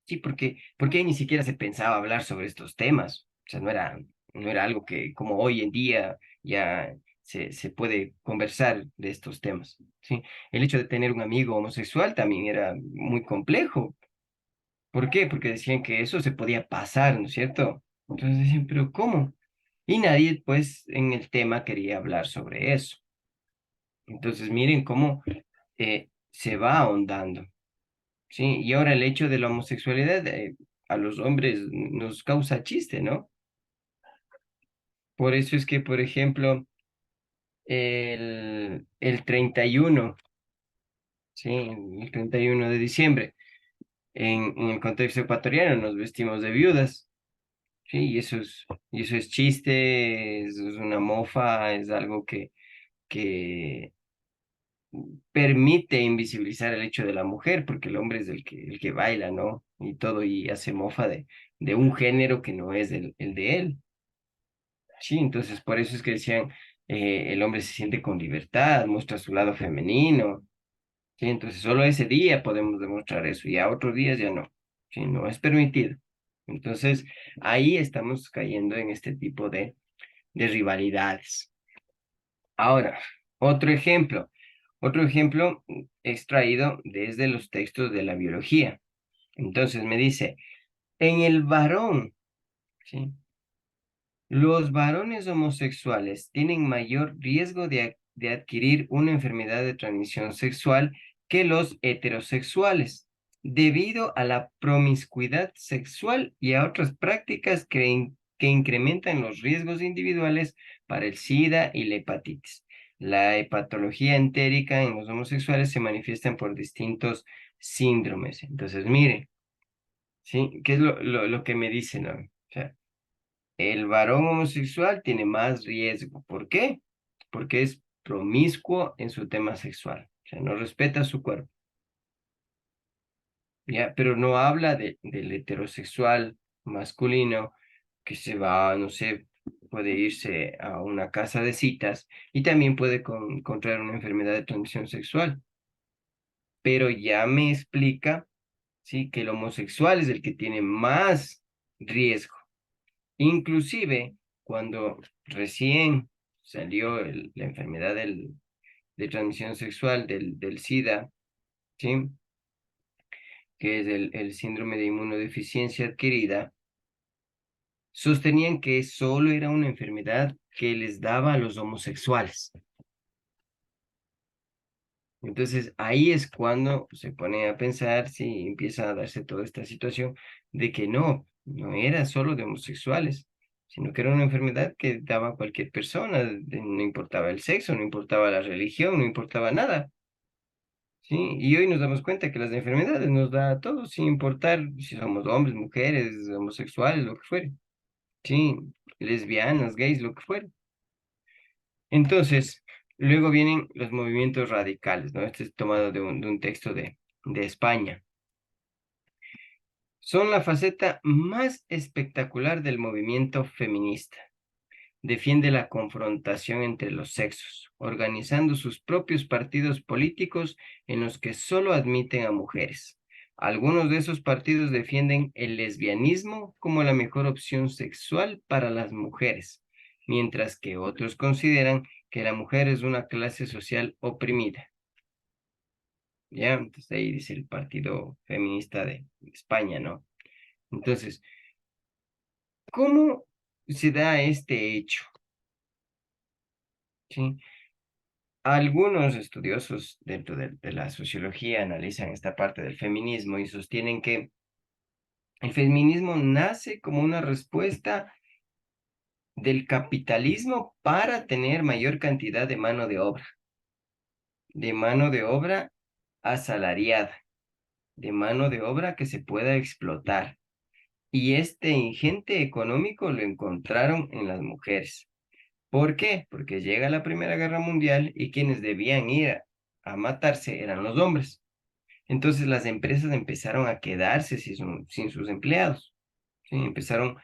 Sí, porque ahí ni siquiera se pensaba hablar sobre estos temas. O sea, no era algo que como hoy en día ya se puede conversar de estos temas, ¿sí? El hecho de tener un amigo homosexual también era muy complejo. ¿Por qué? Porque decían que eso se podía pasar, ¿no es cierto? Entonces decían, ¿pero cómo? Y nadie, pues, en el tema quería hablar sobre eso. Entonces, miren cómo se va ahondando. Sí, y ahora el hecho de la homosexualidad a los hombres nos causa chiste, ¿no? Por eso es que, por ejemplo, el 31, sí, el 31 de diciembre, en el contexto ecuatoriano nos vestimos de viudas, sí, y eso es chiste, es una mofa, es algo que permite invisibilizar el hecho de la mujer, porque el hombre es el que baila, ¿no? Y todo, y hace mofa de un género que no es el de él. Sí, entonces por eso es que decían, el hombre se siente con libertad, muestra su lado femenino. Sí, entonces solo ese día podemos demostrar eso, y a otros días ya no. Sí, no es permitido. Entonces, ahí estamos cayendo en este tipo de rivalidades. Ahora, otro ejemplo. Otro ejemplo extraído desde los textos de la biología. Entonces me dice, en el varón, ¿sí? Los varones homosexuales tienen mayor riesgo de adquirir una enfermedad de transmisión sexual que los heterosexuales, debido a la promiscuidad sexual y a otras prácticas que incrementan los riesgos individuales para el SIDA y la hepatitis. La hepatología entérica en los homosexuales se manifiestan por distintos síndromes. Entonces, mire, ¿sí? ¿Qué es lo que me dicen, no? O sea, el varón homosexual tiene más riesgo. ¿Por qué? Porque es promiscuo en su tema sexual. O sea, no respeta su cuerpo. ¿Ya? Pero no habla del heterosexual masculino que se va, no sé, puede irse a una casa de citas y también puede contraer una enfermedad de transmisión sexual. Pero ya me explica, ¿sí? Que el homosexual es el que tiene más riesgo. Inclusive cuando recién salió la enfermedad de transmisión sexual del SIDA, ¿sí? Que es el síndrome de inmunodeficiencia adquirida, sostenían que solo era una enfermedad que les daba a los homosexuales. Entonces ahí es cuando se pone a pensar, sí, empieza a darse toda esta situación de que no, no era solo de homosexuales, sino que era una enfermedad que daba a cualquier persona, no importaba el sexo, no importaba la religión, no importaba nada, ¿sí? Y hoy nos damos cuenta que las enfermedades nos da a todos, sin importar si somos hombres, mujeres, homosexuales, lo que fuere, ¿sí? Lesbianas, gays, lo que fuere. Entonces, luego vienen los movimientos radicales, ¿no? Este es tomado de un texto de España. Son la faceta más espectacular del movimiento feminista. Defiende la confrontación entre los sexos, organizando sus propios partidos políticos en los que solo admiten a mujeres. Algunos de esos partidos defienden el lesbianismo como la mejor opción sexual para las mujeres, mientras que otros consideran que la mujer es una clase social oprimida. ¿Ya? Entonces ahí dice el Partido Feminista de España, ¿no? Entonces, ¿cómo se da este hecho? ¿Sí? Algunos estudiosos dentro de la sociología analizan esta parte del feminismo y sostienen que el feminismo nace como una respuesta del capitalismo para tener mayor cantidad de mano de obra asalariada, de mano de obra que se pueda explotar. Y este ingente económico lo encontraron en las mujeres. ¿Por qué? Porque llega la Primera Guerra Mundial y quienes debían ir a matarse eran los hombres. Entonces las empresas empezaron a quedarse sin sus empleados, ¿sí? Empezaron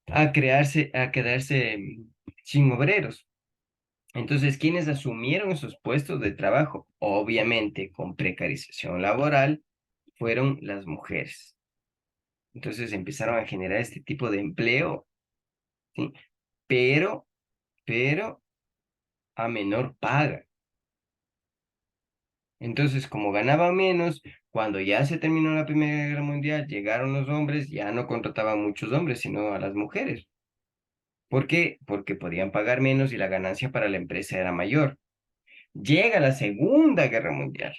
a quedarse sin obreros. Entonces, ¿quiénes asumieron esos puestos de trabajo? Obviamente, con precarización laboral, fueron las mujeres. Entonces empezaron a generar este tipo de empleo, ¿sí? Pero, pero a menor paga. Entonces, como ganaba menos, cuando ya se terminó la Primera Guerra Mundial, llegaron los hombres, ya no contrataban muchos hombres, sino a las mujeres. ¿Por qué? Porque podían pagar menos y la ganancia para la empresa era mayor. Llega la Segunda Guerra Mundial.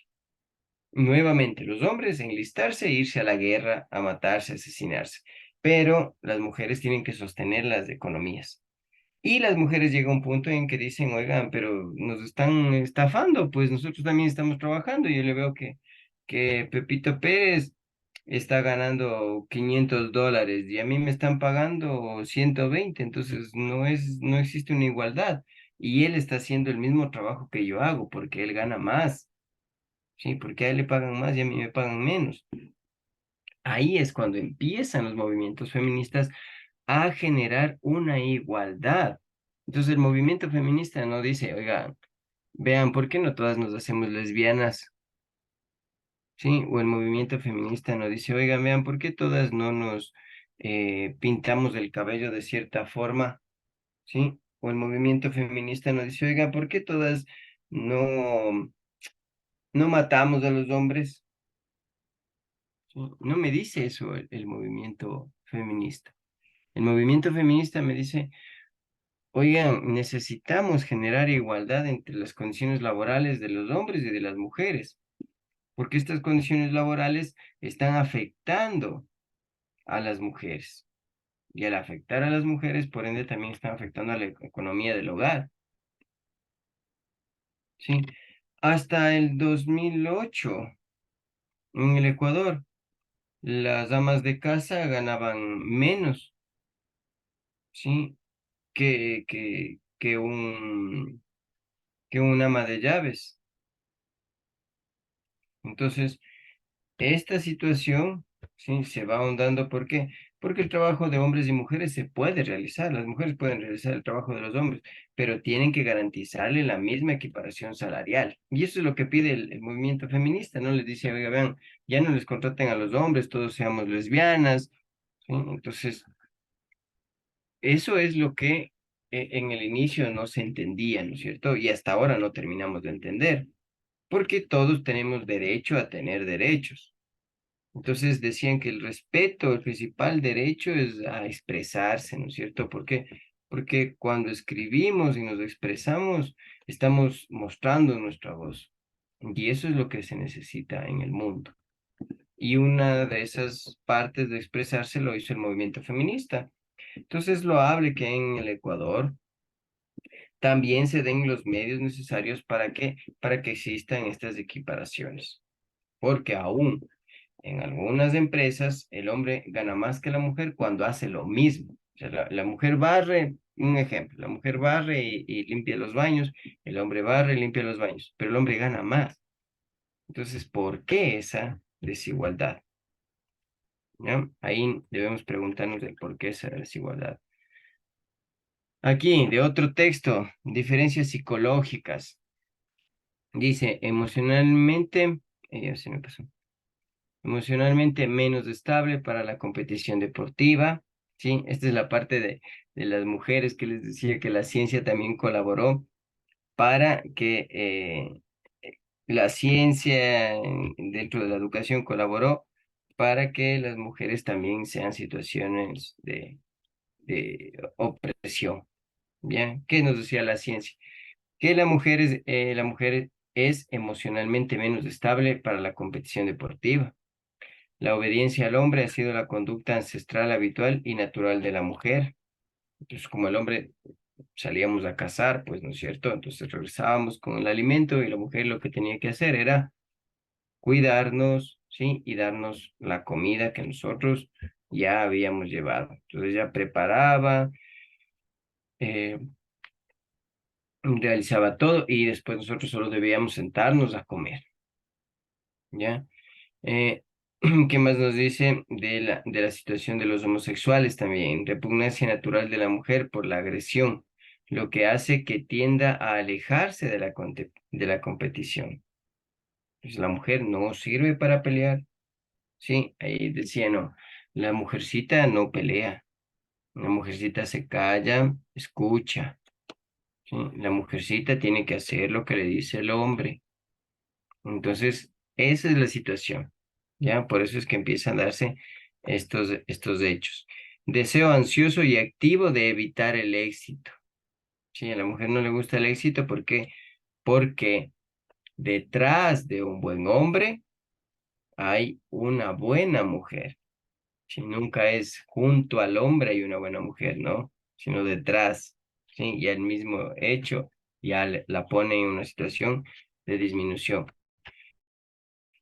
Nuevamente, los hombres a enlistarse e irse a la guerra, a matarse, a asesinarse. Pero las mujeres tienen que sostener las economías. Y las mujeres llega a un punto en que dicen, oigan, pero nos están estafando, pues nosotros también estamos trabajando. Y yo le veo que Pepito Pérez está ganando $500 y a mí me están pagando 120, entonces no existe una igualdad. Y él está haciendo el mismo trabajo que yo hago porque él gana más, ¿sí? Porque a él le pagan más y a mí me pagan menos. Ahí es cuando empiezan los movimientos feministas a generar una igualdad. Entonces el movimiento feminista no dice, oiga, vean, ¿por qué no todas nos hacemos lesbianas? ¿Sí? O el movimiento feminista no dice, oigan, vean, ¿por qué todas no nos pintamos el cabello de cierta forma? ¿Sí? O el movimiento feminista no dice, oiga, ¿por qué todas no, no matamos a los hombres? ¿Sí? No me dice eso el movimiento feminista. El movimiento feminista me dice, oigan, necesitamos generar igualdad entre las condiciones laborales de los hombres y de las mujeres, porque estas condiciones laborales están afectando a las mujeres. Y al afectar a las mujeres, por ende, también están afectando a la economía del hogar. ¿Sí? Hasta el 2008, en el Ecuador, las amas de casa ganaban menos, ¿sí? Que un ama de llaves. Entonces, esta situación, sí, se va ahondando. ¿Por qué? Porque el trabajo de hombres y mujeres se puede realizar. Las mujeres pueden realizar el trabajo de los hombres, pero tienen que garantizarle la misma equiparación salarial. Y eso es lo que pide el movimiento feminista, ¿no? Les dice, oiga, vean, ya no les contraten a los hombres, todos seamos lesbianas, ¿sí? Entonces, eso es lo que en el inicio no se entendía, ¿no es cierto? Y hasta ahora no terminamos de entender, porque todos tenemos derecho a tener derechos. Entonces decían que el respeto, el principal derecho es a expresarse, ¿no es cierto? ¿Por qué? Porque cuando escribimos y nos expresamos, estamos mostrando nuestra voz. Y eso es lo que se necesita en el mundo. Y una de esas partes de expresarse lo hizo el movimiento feminista. Entonces, es loable que en el Ecuador también se den los medios necesarios para que existan estas equiparaciones. Porque aún en algunas empresas el hombre gana más que la mujer cuando hace lo mismo. O sea, la mujer barre, un ejemplo, la mujer barre y limpia los baños, el hombre barre y limpia los baños, pero el hombre gana más. Entonces, ¿por qué esa desigualdad? ¿Ya? Ahí debemos preguntarnos el por qué esa desigualdad. Aquí, de otro texto, diferencias psicológicas. Dice, emocionalmente, se me pasó. Emocionalmente menos estable para la competición deportiva. Sí, esta es la parte de las mujeres que les decía que la ciencia también colaboró para que la ciencia dentro de la educación colaboró para que las mujeres también sean situaciones de opresión. ¿Bien? ¿Qué nos decía la ciencia? Que la mujer es emocionalmente menos estable para la competición deportiva. La obediencia al hombre ha sido la conducta ancestral habitual y natural de la mujer. Entonces, como el hombre salíamos a cazar, pues, ¿no es cierto? Entonces regresábamos con el alimento y la mujer lo que tenía que hacer era cuidarnos, ¿sí? Y darnos la comida que nosotros ya habíamos llevado. Entonces ya preparaba, eh, realizaba todo y después nosotros solo debíamos sentarnos a comer, ¿ya? Eh, ¿Qué más nos dice de la situación de los homosexuales también? Repugnancia natural de la mujer por la agresión, lo que hace que tienda a alejarse de de la competición. Pues la mujer no sirve para pelear, ¿sí? Ahí decía, no, la mujercita no pelea, la mujercita se calla, escucha, ¿sí? La mujercita tiene que hacer lo que le dice el hombre. Entonces, esa es la situación, ¿ya? Por eso es que empiezan a darse estos hechos. Deseo ansioso y activo de evitar el éxito. Sí, a la mujer no le gusta el éxito, ¿por qué? Porque detrás de un buen hombre hay una buena mujer. Si nunca es junto al hombre hay una buena mujer, ¿no? Sino detrás, ¿sí? Y el mismo hecho ya la pone en una situación de disminución.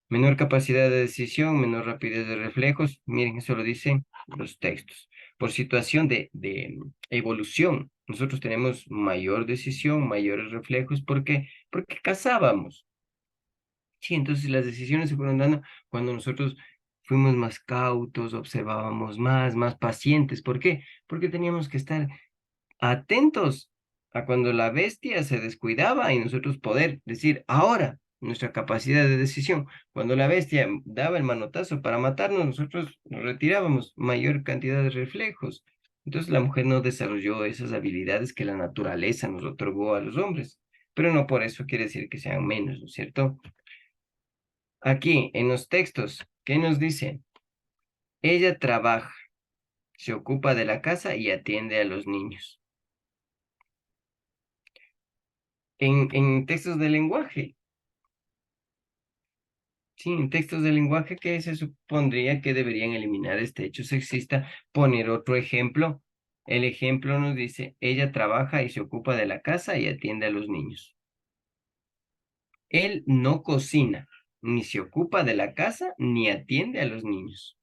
Menor capacidad de decisión, menor rapidez de reflejos. Miren, eso lo dicen los textos. Por situación de evolución, nosotros tenemos mayor decisión, mayores reflejos. ¿Por qué? Porque cazábamos. Sí, entonces las decisiones se fueron dando cuando nosotros fuimos más cautos, observábamos más pacientes. ¿Por qué? Porque teníamos que estar atentos a cuando la bestia se descuidaba y nosotros poder decir, ahora, nuestra capacidad de decisión. Cuando la bestia daba el manotazo para matarnos, nosotros nos retirábamos, mayor cantidad de reflejos. Entonces la mujer no desarrolló esas habilidades que la naturaleza nos otorgó a los hombres, pero no por eso quiere decir que sean menos, ¿no es cierto? Aquí, en los textos, ¿qué nos dice? Ella trabaja, se ocupa de la casa y atiende a los niños. En textos de lenguaje, sí, en textos de lenguaje que se supondría que deberían eliminar este hecho sexista, poner otro ejemplo. El ejemplo nos dice, ella trabaja y se ocupa de la casa y atiende a los niños. Él no cocina, ni se ocupa de la casa, ni atiende a los niños.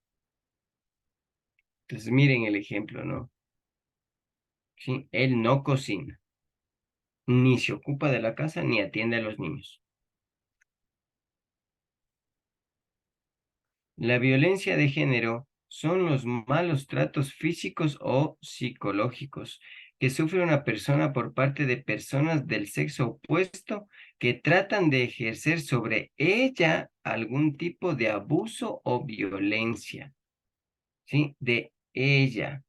Entonces miren el ejemplo, ¿no? Sí, él no cocina, ni se ocupa de la casa, ni atiende a los niños. La violencia de género son los malos tratos físicos o psicológicos que sufre una persona por parte de personas del sexo opuesto que tratan de ejercer sobre ella algún tipo de abuso o violencia, ¿sí? De ella.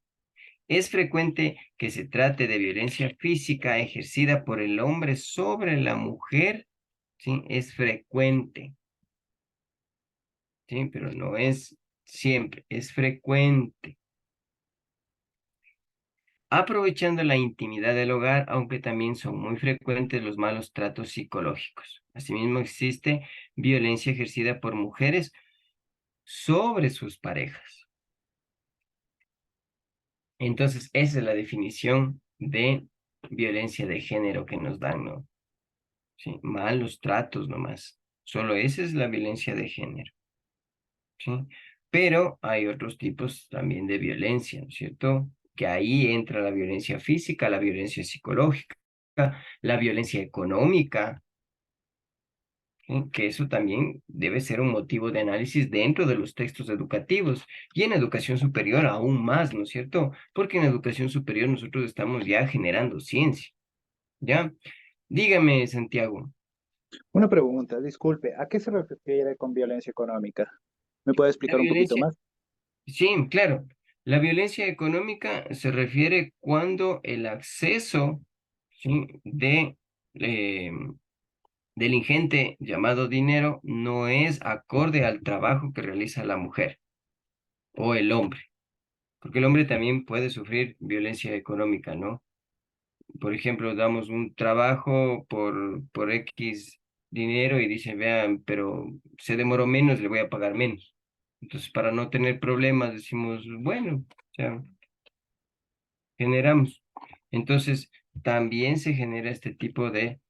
Es frecuente que se trate de violencia física ejercida por el hombre sobre la mujer, ¿sí? Es frecuente. Sí, pero no es siempre, es frecuente. Aprovechando la intimidad del hogar, aunque también son muy frecuentes los malos tratos psicológicos. Asimismo, existe violencia ejercida por mujeres sobre sus parejas. Entonces, esa es la definición de violencia de género que nos dan, ¿no? Sí, malos tratos nomás. Solo esa es la violencia de género, ¿sí? Pero hay otros tipos también de violencia, ¿no es cierto? Que ahí entra la violencia física, la violencia psicológica, la violencia económica, ¿sí? Que eso también debe ser un motivo de análisis dentro de los textos educativos y en educación superior aún más, ¿no es cierto? Porque en educación superior nosotros estamos ya generando ciencia, ¿ya? Dígame, Santiago. Una pregunta, disculpe, ¿a qué se refiere con violencia económica? ¿Me puede La explicar un poquito violencia, más? sí, claro. La violencia económica se refiere cuando el acceso, ¿sí? Eh, del ingente llamado dinero no es acorde al trabajo que realiza la mujer o el hombre, porque el hombre también puede sufrir violencia económica, ¿no? Por ejemplo, damos un trabajo por X dinero y dicen, vean, pero se demoró menos, le voy a pagar menos. Entonces, para no tener problemas, decimos, bueno, o sea, generamos. Entonces, también se genera este tipo de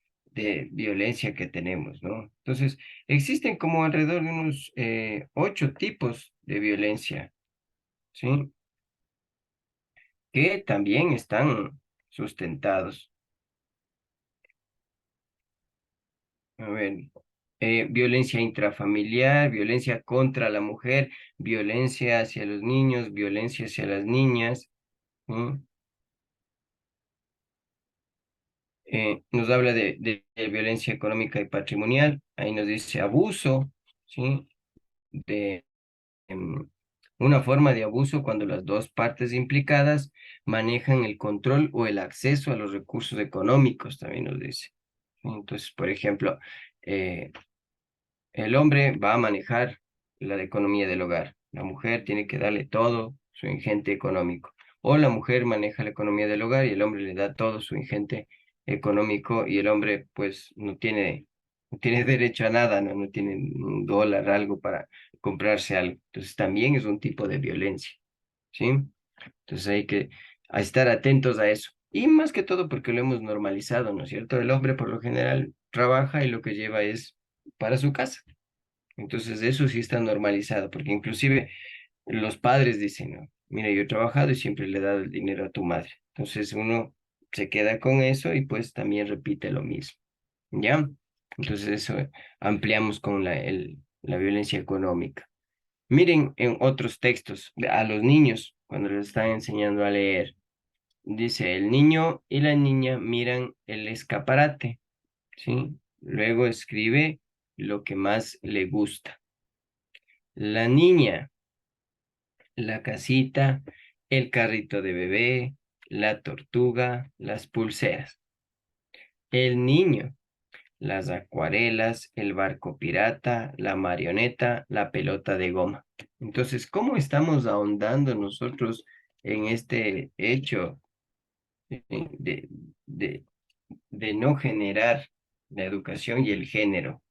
violencia que tenemos, ¿no? Entonces, existen como alrededor de unos 8 tipos de violencia, ¿sí? Que también están sustentados. A ver, violencia intrafamiliar, violencia contra la mujer, violencia hacia los niños, violencia hacia las niñas, ¿sí? Nos habla de violencia económica y patrimonial, ahí nos dice abuso, ¿sí? De una forma de abuso cuando las dos partes implicadas manejan el control o el acceso a los recursos económicos, también nos dice. Entonces, por ejemplo, eh, el hombre va a manejar la economía del hogar. La mujer tiene que darle todo su ingente económico. O la mujer maneja la economía del hogar y el hombre le da todo su ingente económico y el hombre pues no tiene derecho a nada, ¿no? No tiene un dólar, algo para comprarse algo. Entonces también es un tipo de violencia, ¿sí? Entonces hay que estar atentos a eso. Y más que todo porque lo hemos normalizado, ¿no es cierto? El hombre por lo general trabaja y lo que lleva es para su casa. Entonces eso sí está normalizado, porque inclusive los padres dicen, no, mira, yo he trabajado y siempre le he dado el dinero a tu madre. Entonces uno se queda con eso y pues también repite lo mismo, ¿ya? Entonces eso ampliamos con la violencia económica. Miren en otros textos a los niños cuando les están enseñando a leer. Dice, el niño y la niña miran el escaparate, ¿sí? Luego escribe lo que más le gusta. La niña, la casita, el carrito de bebé, la tortuga, las pulseras. El niño, las acuarelas, el barco pirata, la marioneta, la pelota de goma. Entonces, ¿cómo estamos ahondando nosotros en este hecho eh, de, de, de no generar la educación y el género?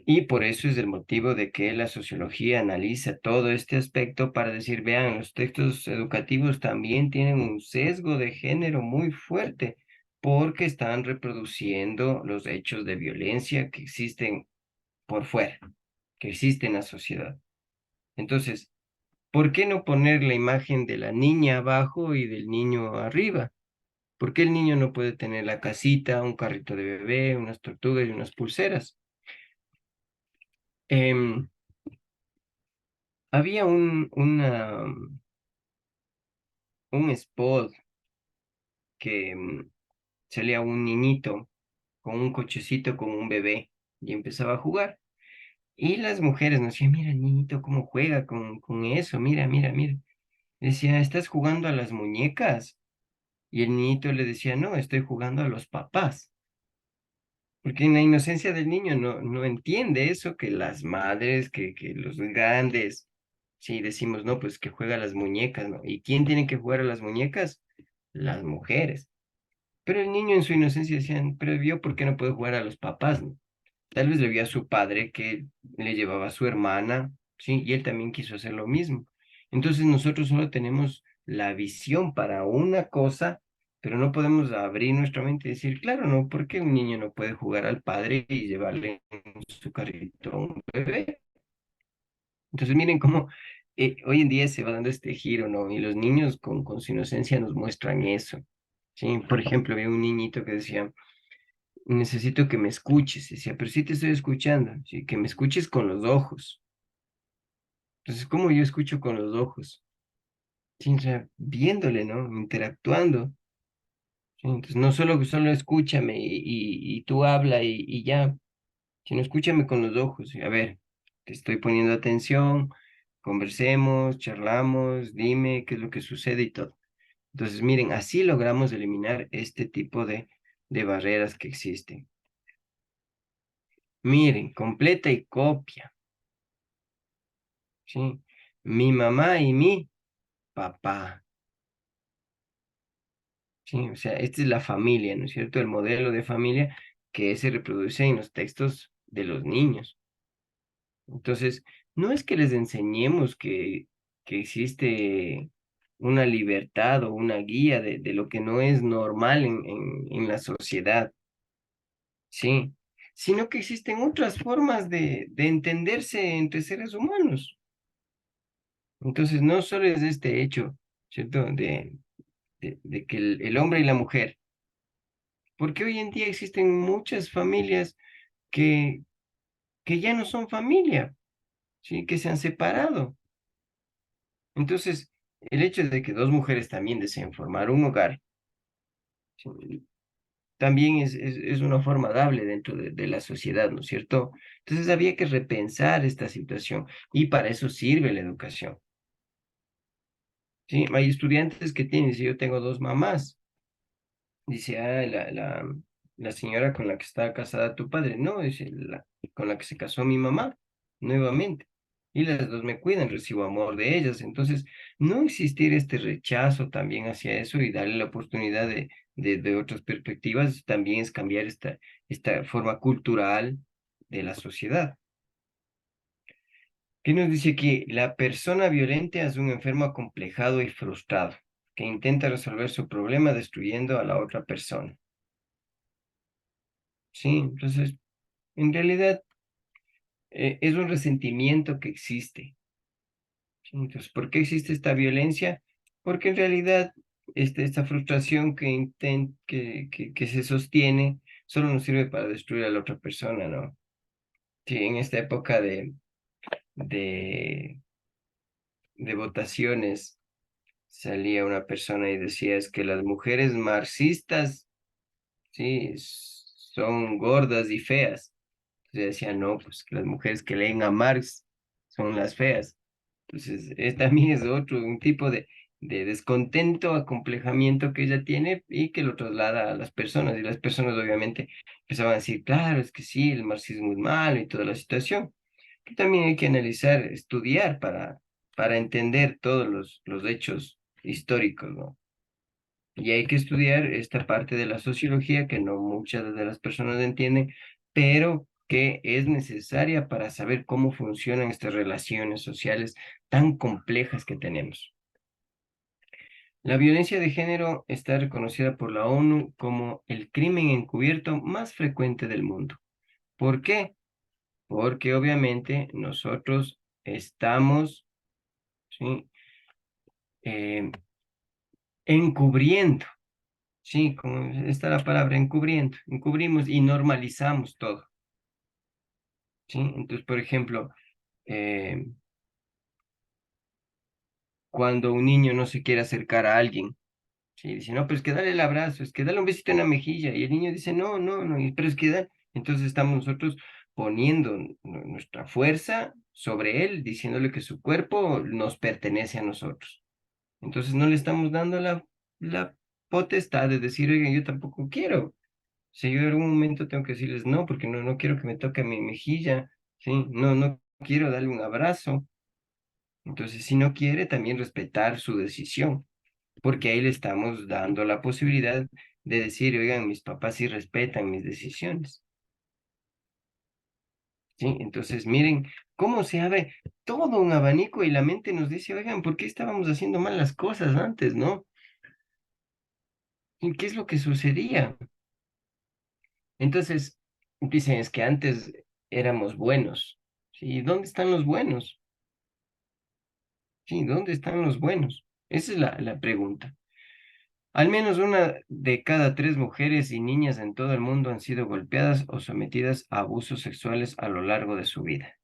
Y por eso es el motivo de que la sociología analiza todo este aspecto para decir, vean, los textos educativos también tienen un sesgo de género muy fuerte porque están reproduciendo los hechos de violencia que existen por fuera, que existen en la sociedad. Entonces, ¿por qué no poner la imagen de la niña abajo y del niño arriba? ¿Por qué el niño no puede tener la casita, un carrito de bebé, unas tortugas y unas pulseras? Em, Había un spot que salía un niñito con un cochecito con un bebé y empezaba a jugar. Y las mujeres nos decían, mira el niñito cómo juega con eso, mira, mira, mira. Decía, ¿estás jugando a las muñecas? Y el niñito le decía, no, estoy jugando a los papás. Porque en la inocencia del niño no entiende eso, que las madres, que los grandes, sí, decimos, no, pues que juega a las muñecas, ¿no? ¿Y quién tiene que jugar a las muñecas? Las mujeres. Pero el niño en su inocencia decía, pero yo, ¿por qué no puedo jugar a los papás, no? Tal vez le vio a su padre que le llevaba a su hermana, ¿sí? Y él también quiso hacer lo mismo. Entonces nosotros solo tenemos la visión para una cosa, pero no podemos abrir nuestra mente y decir, claro, no, ¿por qué un niño no puede jugar al padre y llevarle en su carrito a un bebé? Entonces miren cómo hoy en día se va dando este giro, ¿no? Y los niños con su inocencia nos muestran eso. Sí, por ejemplo, había un niñito que decía, necesito que me escuches. Decía, pero sí te estoy escuchando, sí, que me escuches con los ojos. Entonces, ¿cómo yo escucho con los ojos? Sí, o sea, viéndole, ¿no? Interactuando. Sí, entonces, no solo escúchame y tú habla y ya, sino escúchame con los ojos. A ver, te estoy poniendo atención, conversemos, charlamos, dime qué es lo que sucede y todo. Entonces, miren, así logramos eliminar este tipo de barreras que existen. Miren, completa y copia, ¿sí? Mi mamá y mi papá, ¿sí? O sea, esta es la familia, ¿no es cierto? El modelo de familia que se reproduce en los textos de los niños. Entonces, no es que les enseñemos que existe una libertad o una guía de lo que no es normal en la sociedad, ¿sí? Sino que existen otras formas de entenderse entre seres humanos. Entonces, no solo es este hecho, ¿cierto? De que el hombre y la mujer, porque hoy en día existen muchas familias que, que ya no son familia, ¿sí? Que se han separado. Entonces, el hecho de que dos mujeres también deseen formar un hogar, ¿sí? También es una forma dable dentro de la sociedad, ¿no es cierto? Entonces, había que repensar esta situación y para eso sirve la educación, ¿sí? Hay estudiantes que tienen, si yo tengo dos mamás, dice, la señora con la que está casada tu padre. No, dice, con la que se casó mi mamá, nuevamente. Y las dos me cuidan, recibo amor de ellas. Entonces, no existir este rechazo también hacia eso y darle la oportunidad de otras perspectivas, también es cambiar esta forma cultural de la sociedad. ¿Qué nos dice aquí? La persona violenta es un enfermo acomplejado y frustrado, que intenta resolver su problema destruyendo a la otra persona. Sí, entonces, en realidad es un resentimiento que existe. ¿Sí? Entonces, ¿por qué existe esta violencia? Porque en realidad esta frustración que se sostiene solo nos sirve para destruir a la otra persona, ¿no? Sí, en esta época de, de votaciones salía una persona y decía es que las mujeres marxistas, sí, son gordas y feas. Yo decía, no, pues que las mujeres que leen a Marx son las feas. Entonces, también es otro, un tipo de descontento, acomplejamiento que ella tiene y que lo traslada a las personas. Y las personas obviamente empezaban a decir, claro, es que sí, el marxismo es malo y toda la situación. Que también hay que analizar, estudiar para entender todos los hechos históricos, ¿no? Y hay que estudiar esta parte de la sociología que no muchas de las personas entienden, pero que es necesaria para saber cómo funcionan estas relaciones sociales tan complejas que tenemos. La violencia de género está reconocida por la ONU como el crimen encubierto más frecuente del mundo. ¿Por qué? Porque obviamente nosotros estamos, ¿sí? eh, encubriendo. Sí, como está la palabra, encubriendo, encubrimos y normalizamos todo, ¿sí? Entonces, por ejemplo, eh, cuando un niño no se quiere acercar a alguien, ¿sí? Dice, no, pero es que dale el abrazo, es que dale un besito en la mejilla, y el niño dice, no, no, no, pero es que entonces estamos nosotros poniendo nuestra fuerza sobre él, diciéndole que su cuerpo nos pertenece a nosotros. Entonces no le estamos dando la potestad de decir, oigan, yo tampoco quiero. Si yo en algún momento tengo que decirles no, porque no quiero que me toque mi mejilla, ¿sí? No quiero darle un abrazo. Entonces, si no quiere, también respetar su decisión, porque ahí le estamos dando la posibilidad de decir, oigan, mis papás sí respetan mis decisiones. ¿sí? Entonces, miren cómo se abre todo un abanico y la mente nos dice, oigan, ¿por qué estábamos haciendo mal las cosas antes, no? ¿Y qué es lo que sucedía? Entonces, dicen, es que antes éramos buenos, ¿sí? ¿Dónde están los buenos? Sí, ¿dónde están los buenos? Esa es la pregunta. Al menos una de cada tres mujeres y niñas en todo el mundo han sido golpeadas o sometidas a abusos sexuales a lo largo de su vida.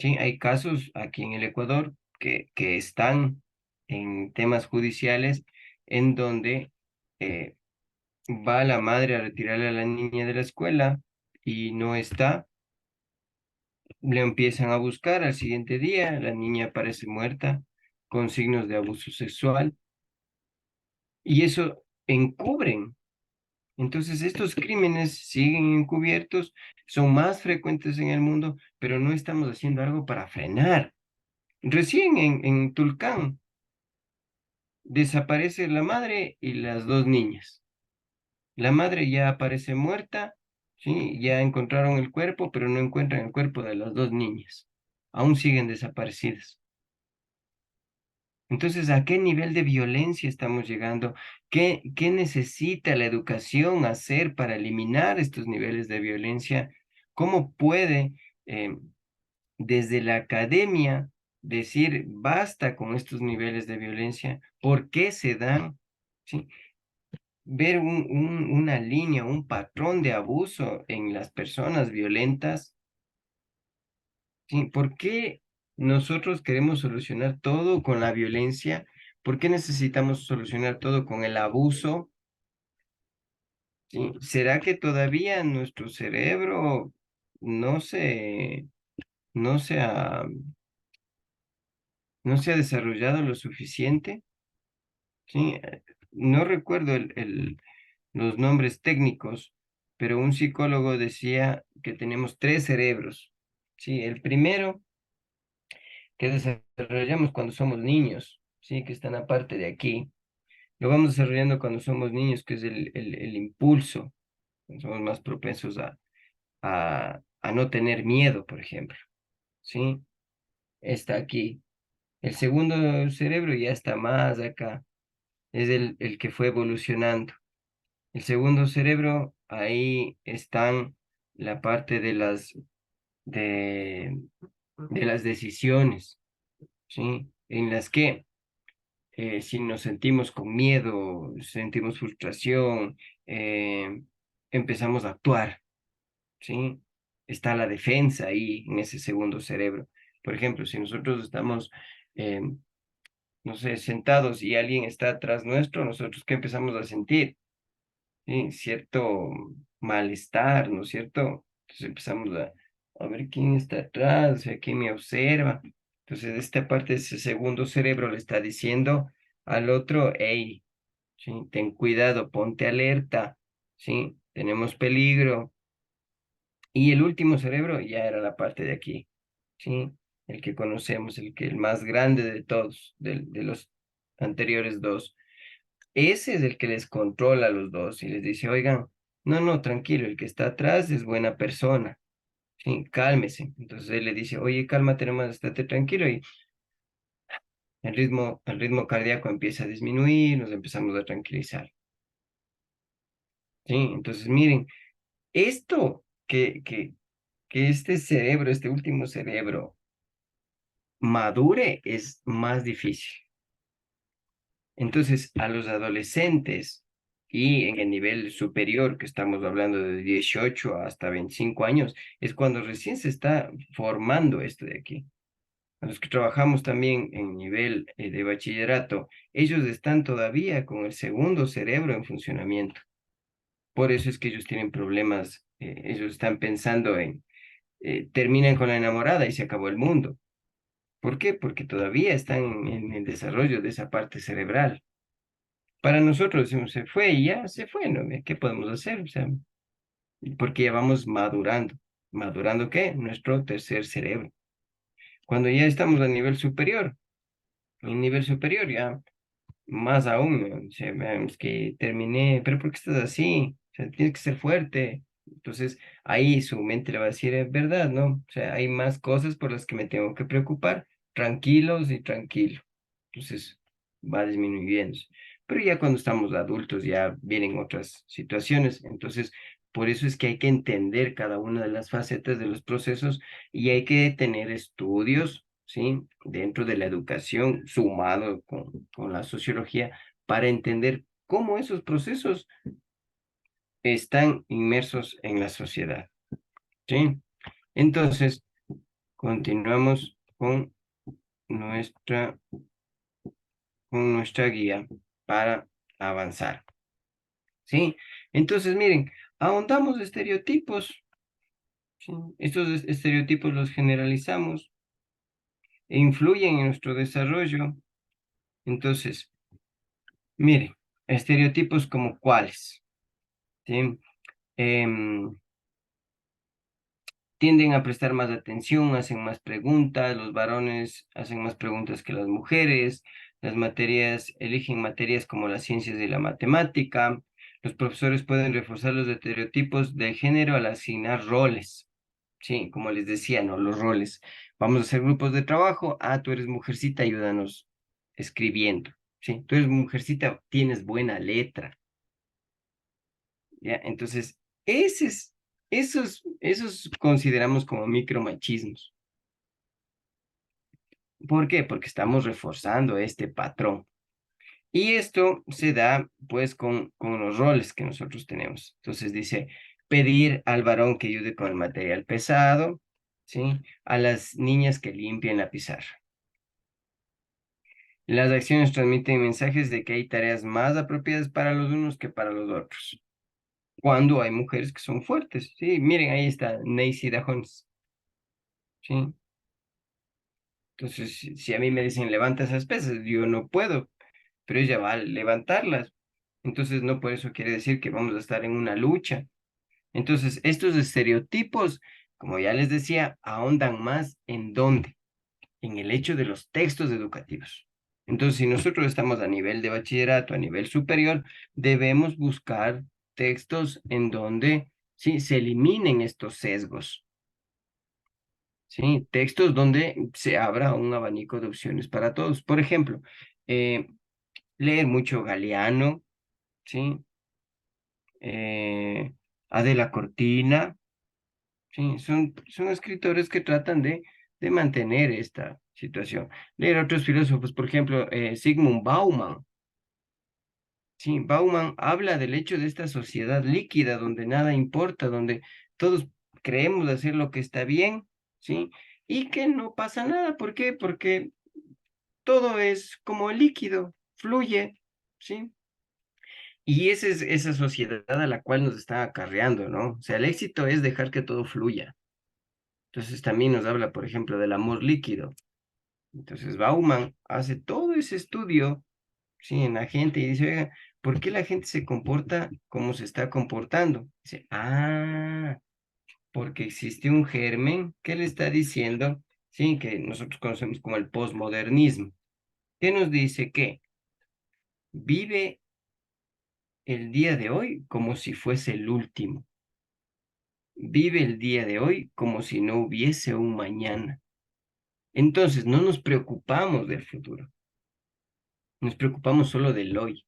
Sí, hay casos aquí en el Ecuador que están en temas judiciales en donde eh, va la madre a retirarle a la niña de la escuela y no está, le empiezan a buscar al siguiente día, la niña aparece muerta con signos de abuso sexual y eso encubren. Entonces, estos crímenes siguen encubiertos, son más frecuentes en el mundo, pero no estamos haciendo algo para frenar. Recién en Tulcán desaparece la madre y las dos niñas. La madre ya aparece muerta, sí, ya encontraron el cuerpo, pero no encuentran el cuerpo de las dos niñas. Aún siguen desaparecidas. Entonces, ¿a qué nivel de violencia estamos llegando? ¿Qué necesita la educación hacer para eliminar estos niveles de violencia? ¿Cómo puede eh, desde la academia decir basta con estos niveles de violencia? ¿Por qué se dan? ¿Sí? Ver una línea, un patrón de abuso en las personas violentas. ¿Sí? ¿Por qué nosotros queremos solucionar todo con la violencia? ¿Por qué necesitamos solucionar todo con el abuso? ¿Sí? ¿Será que todavía nuestro cerebro no se, no se ha, no se ha desarrollado lo suficiente? ¿Sí? No recuerdo los nombres técnicos, pero un psicólogo decía que tenemos tres cerebros. ¿Sí? El primero que desarrollamos cuando somos niños, ¿sí? Que están aparte de aquí. Lo vamos desarrollando cuando somos niños, que es el impulso. Somos más propensos a no tener miedo, por ejemplo, ¿sí? Está aquí. El segundo cerebro ya está más acá. Es el que fue evolucionando. El segundo cerebro, ahí están la parte de, de las decisiones, ¿sí? En las que si nos sentimos con miedo, sentimos frustración, empezamos a actuar, ¿sí? Está la defensa ahí en ese segundo cerebro. Por ejemplo, si nosotros estamos, eh, no sé, sentados y alguien está atrás nuestro, nosotros ¿qué empezamos a sentir? ¿Sí? Cierto malestar, ¿no es cierto? Entonces empezamos a ver quién está atrás, o sea, quién me observa. Entonces, esta parte de ese segundo cerebro le está diciendo al otro, hey, ¿sí? Ten cuidado, ponte alerta, ¿sí? Tenemos peligro. Y el último cerebro ya era la parte de aquí, ¿sí? El que conocemos, el más grande de todos, de los anteriores dos. Ese es el que les controla a los dos y les dice, oigan, no, no, tranquilo, el que está atrás es buena persona, sí, cálmese. Entonces él le dice, oye, cálmate nomás, estate tranquilo y el ritmo cardíaco empieza a disminuir, nos empezamos a tranquilizar, sí. Entonces miren, esto que este cerebro, este último cerebro, madure es más difícil. Entonces, a los adolescentes y en el nivel superior, que estamos hablando de 18 hasta 25 años, es cuando recién se está formando esto de aquí. A los que trabajamos también en nivel de bachillerato, ellos están todavía con el segundo cerebro en funcionamiento. Por eso es que ellos tienen problemas, ellos están pensando en, terminan con la enamorada y se acabó el mundo. ¿Por qué? Porque todavía están en el desarrollo de esa parte cerebral. Para nosotros decimos, se fue y ya se fue, ¿no? ¿Qué podemos hacer? O sea, porque ya vamos madurando. ¿Madurando qué? Nuestro tercer cerebro. Cuando ya estamos a nivel superior, en nivel superior ya más aún, ¿no? O sea, es que terminé, pero ¿por qué estás así? O sea, tienes que ser fuerte, Entonces, ahí su mente le va a decir, es verdad, ¿no? O sea, hay más cosas por las que me tengo que preocupar, tranquilos y tranquilo. Entonces, va disminuyendo. Pero ya cuando estamos adultos ya vienen otras situaciones. Entonces, por eso es que hay que entender cada una de las facetas de los procesos y hay que tener estudios, ¿sí? Dentro de la educación, sumado con la sociología, para entender cómo esos procesos están inmersos en la sociedad, ¿sí? Entonces, continuamos nuestra, con nuestra guía para avanzar, ¿sí? Entonces, miren, ahondamos estereotipos, ¿sí? Estos estereotipos los generalizamos e influyen en nuestro desarrollo. Entonces, miren, estereotipos como cuáles, ¿sí? Em, Tienden a prestar más atención, hacen más preguntas, los varones hacen más preguntas que las mujeres, las materias, eligen materias como las ciencias y la matemática, los profesores pueden reforzar los estereotipos de género al asignar roles. Sí, como les decía, ¿no? Los roles. Vamos a hacer grupos de trabajo. Ah, tú eres mujercita, ayúdanos escribiendo. Sí, tú eres mujercita, tienes buena letra. ¿Ya? Entonces, ese es, esos consideramos como micromachismos. ¿Por qué? Porque estamos reforzando este patrón. Y esto se da, pues, con los roles que nosotros tenemos. Entonces dice, pedir al varón que ayude con el material pesado, ¿sí? A las niñas que limpien la pizarra. Las acciones transmiten mensajes de que hay tareas más apropiadas para los unos que para los otros. Cuando hay mujeres que son fuertes, ¿sí? Miren, ahí está Neisida Jones, ¿sí? Entonces, si a mí me dicen levanta esas pesas, yo no puedo, pero ella va a levantarlas. Entonces, no por eso quiere decir que vamos a estar en una lucha. Entonces, estos estereotipos, como ya les decía, ahondan más en dónde, en el hecho de los textos educativos. Entonces, si nosotros estamos a nivel de bachillerato, a nivel superior, debemos buscar textos en donde sí se eliminen estos sesgos. Sí, textos donde se abra un abanico de opciones para todos. Por ejemplo, eh, leer mucho Galeano, ¿sí? Adela Cortina, ¿sí? Son escritores que tratan de mantener esta situación. Leer a otros filósofos, por ejemplo, Sigmund Bauman, ¿sí? Bauman habla del hecho de esta sociedad líquida donde nada importa, donde todos creemos hacer lo que está bien, ¿sí? Y que no pasa nada. ¿Por qué? Porque todo es como líquido, fluye, ¿sí? Y esa es esa sociedad a la cual nos está acarreando, ¿no? O sea, el éxito es dejar que todo fluya. Entonces también nos habla, por ejemplo, del amor líquido. Entonces Bauman hace todo ese estudio, ¿sí? En la gente y dice, oiga, ¿por qué la gente se comporta como se está comportando? Dice, porque existe un germen que le está diciendo, ¿sí? Que nosotros conocemos como el posmodernismo, que nos dice que vive el día de hoy como si fuese el último. Vive el día de hoy como si no hubiese un mañana. Entonces, no nos preocupamos del futuro, nos preocupamos solo del hoy.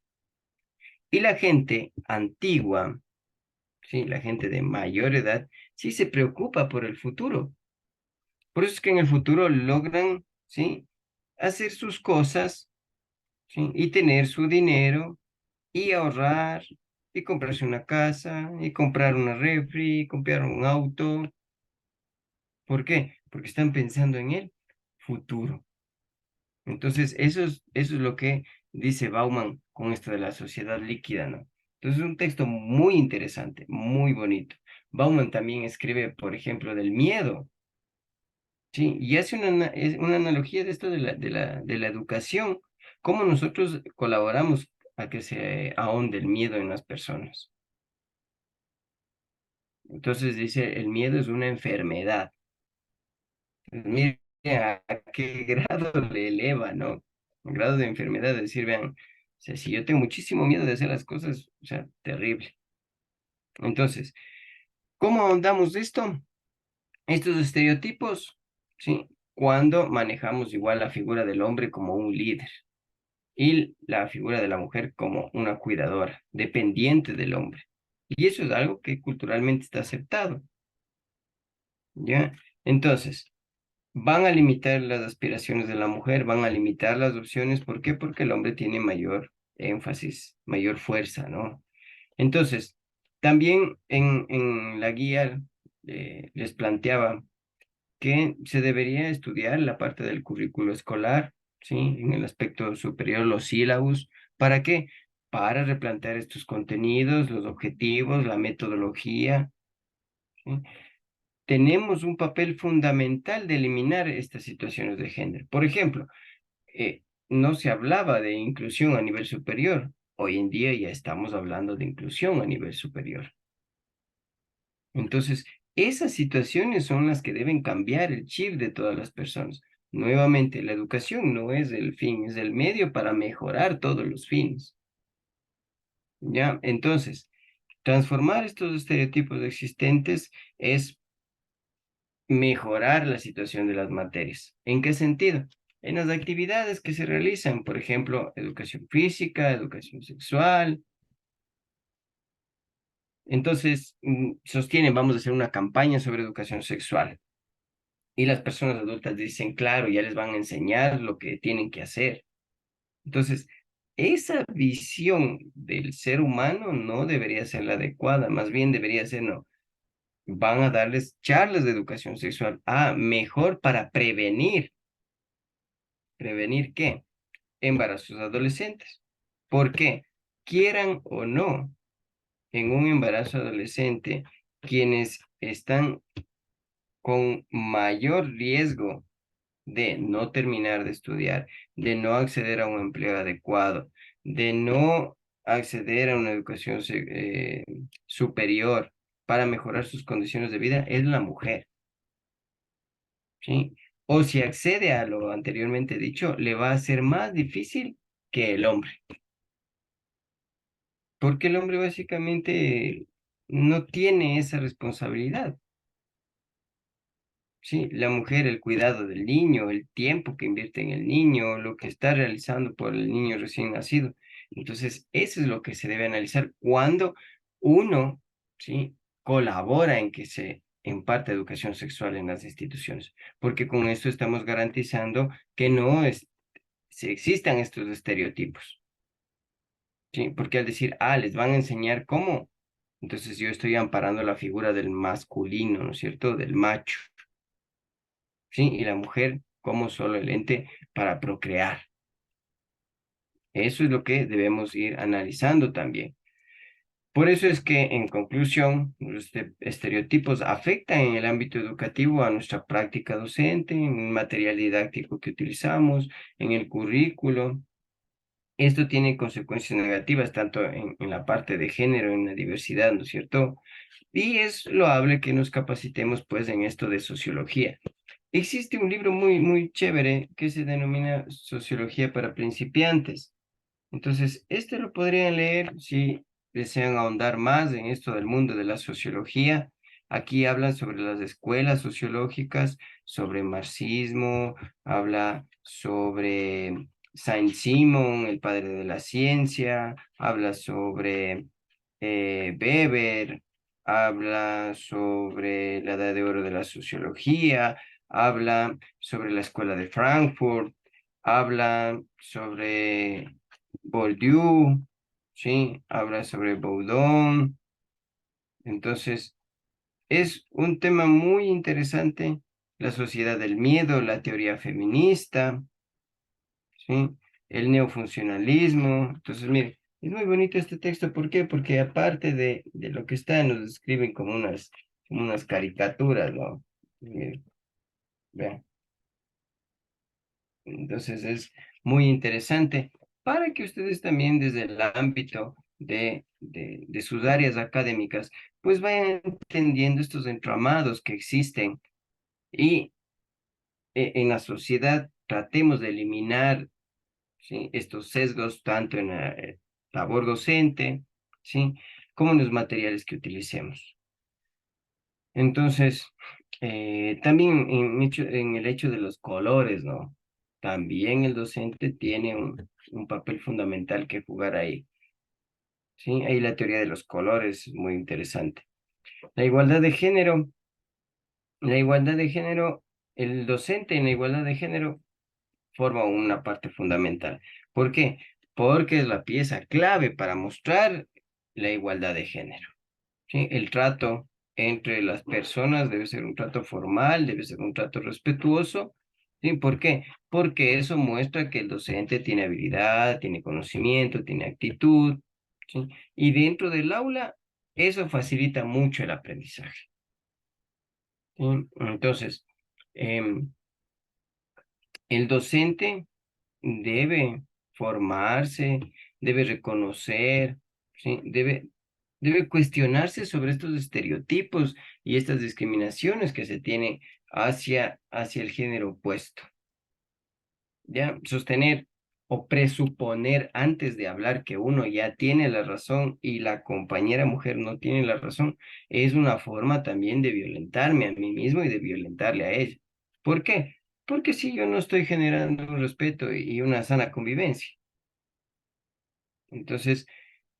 Y la gente antigua, sí, la gente de mayor edad, sí se preocupa por el futuro. Por eso es que en el futuro logran, sí, hacer sus cosas, sí, y tener su dinero y ahorrar y comprarse una casa y comprar una refri, y comprar un auto. ¿Por qué? Porque están pensando en el futuro. Entonces, eso es lo que dice Bauman con esto de la sociedad líquida, ¿no? Entonces, es un texto muy interesante, muy bonito. Bauman también escribe, por ejemplo, del miedo, ¿sí? Y hace una analogía de esto de la educación, cómo nosotros colaboramos a que se ahonde el miedo en las personas. Entonces dice, el miedo es una enfermedad. Mire a qué grado le eleva, ¿no? Un grado de enfermedad, es decir, vean, o sea, si yo tengo muchísimo miedo de hacer las cosas, o sea, terrible. Entonces, ¿Cómo ahondamos esto? Estos estereotipos, ¿sí? Cuando manejamos igual la figura del hombre como un líder y la figura de la mujer como una cuidadora, dependiente del hombre. Y eso es algo que culturalmente está aceptado, ¿ya? Entonces, van a limitar las aspiraciones de la mujer, van a limitar las opciones. ¿Por qué? Porque el hombre tiene mayor énfasis, mayor fuerza, ¿no? Entonces, también en la guía les planteaba que se debería estudiar la parte del currículo escolar, ¿sí? En el aspecto superior, los sílabus. ¿Para qué? Para replantear estos contenidos, los objetivos, la metodología, ¿sí? Tenemos un papel fundamental de eliminar estas situaciones de género. Por ejemplo, no se hablaba de inclusión a nivel superior. Hoy en día ya estamos hablando de inclusión a nivel superior. Entonces, esas situaciones son las que deben cambiar el chip de todas las personas. Nuevamente, la educación no es el fin, es el medio para mejorar todos los fines. ¿Ya? Entonces, transformar estos estereotipos existentes es mejorar la situación de las materias. ¿En qué sentido? En las actividades que se realizan, por ejemplo, educación física, educación sexual. Entonces, sostienen, vamos a hacer una campaña sobre educación sexual. Y las personas adultas dicen, claro, ya les van a enseñar lo que tienen que hacer. Entonces, esa visión del ser humano no debería ser la adecuada, más bien debería ser, no, van a darles charlas de educación sexual. Ah, mejor para prevenir. ¿Prevenir qué? Embarazos adolescentes. ¿Por qué? Quieran o no, en un embarazo adolescente, quienes están con mayor riesgo de no terminar de estudiar, de no acceder a un empleo adecuado, de no acceder a una educación superior para mejorar sus condiciones de vida, es la mujer, ¿sí? O si accede a lo anteriormente dicho, le va a ser más difícil que el hombre, porque el hombre básicamente no tiene esa responsabilidad. Sí, la mujer, el cuidado del niño, el tiempo que invierte en el niño, lo que está realizando por el niño recién nacido. Entonces, eso es lo que se debe analizar cuando uno, ¿sí? Colabora en que se imparte educación sexual en las instituciones, porque con esto estamos garantizando que no se existan estos estereotipos, ¿sí? Porque al decir, ah, les van a enseñar cómo, entonces yo estoy amparando la figura del masculino, ¿no es cierto? Del macho. ¿Sí? Y la mujer como solo el ente para procrear. Eso es lo que debemos ir analizando también. Por eso es que, en conclusión, los estereotipos afectan en el ámbito educativo a nuestra práctica docente, en el material didáctico que utilizamos, en el currículo. Esto tiene consecuencias negativas tanto en la parte de género, en la diversidad, ¿no es cierto? Y es loable que nos capacitemos, pues, en esto de sociología. Existe un libro muy chévere que se denomina Sociología para principiantes. Entonces, este lo podrían leer si desean ahondar más en esto del mundo de la sociología. Aquí hablan sobre las escuelas sociológicas, sobre marxismo, habla sobre Saint-Simon, el padre de la ciencia, habla sobre Weber, habla sobre la edad de oro de la sociología, habla sobre la escuela de Frankfurt, habla sobre Bourdieu, ¿sí? Habla sobre Baudon. Entonces, es un tema muy interesante, la sociedad del miedo, la teoría feminista, ¿sí? El neofuncionalismo. Entonces, mire, es muy bonito este texto. ¿Por qué? Porque aparte de lo que está, nos describen como unas caricaturas, ¿no? Vean. Entonces es muy interesante para que ustedes también desde el ámbito de sus áreas académicas, pues vayan entendiendo estos entramados que existen y en la sociedad tratemos de eliminar, ¿sí? Estos sesgos tanto en la labor docente, ¿sí? Como en los materiales que utilicemos. Entonces, también en el hecho de los colores, ¿no? También el docente tiene un papel fundamental que jugar ahí, ¿sí? Ahí la teoría de los colores es muy interesante. La igualdad de género, la igualdad de género, el docente en la igualdad de género forma una parte fundamental. ¿Por qué? Porque es la pieza clave para mostrar la igualdad de género. ¿Sí? El trato entre las personas debe ser un trato formal, debe ser un trato respetuoso. ¿Sí? ¿Por qué? Porque eso muestra que el docente tiene habilidad, tiene conocimiento, tiene actitud. ¿Sí? Y dentro del aula, eso facilita mucho el aprendizaje. ¿Sí? Entonces, em, el docente debe formarse, debe reconocer, ¿sí? Debe cuestionarse sobre estos estereotipos y estas discriminaciones que se tienen hacia el género opuesto. ¿Ya? Sostener o presuponer antes de hablar que uno ya tiene la razón y la compañera mujer no tiene la razón es una forma también de violentarme a mí mismo y de violentarle a ella. ¿Por qué? Porque si yo no estoy generando un respeto y una sana convivencia. Entonces,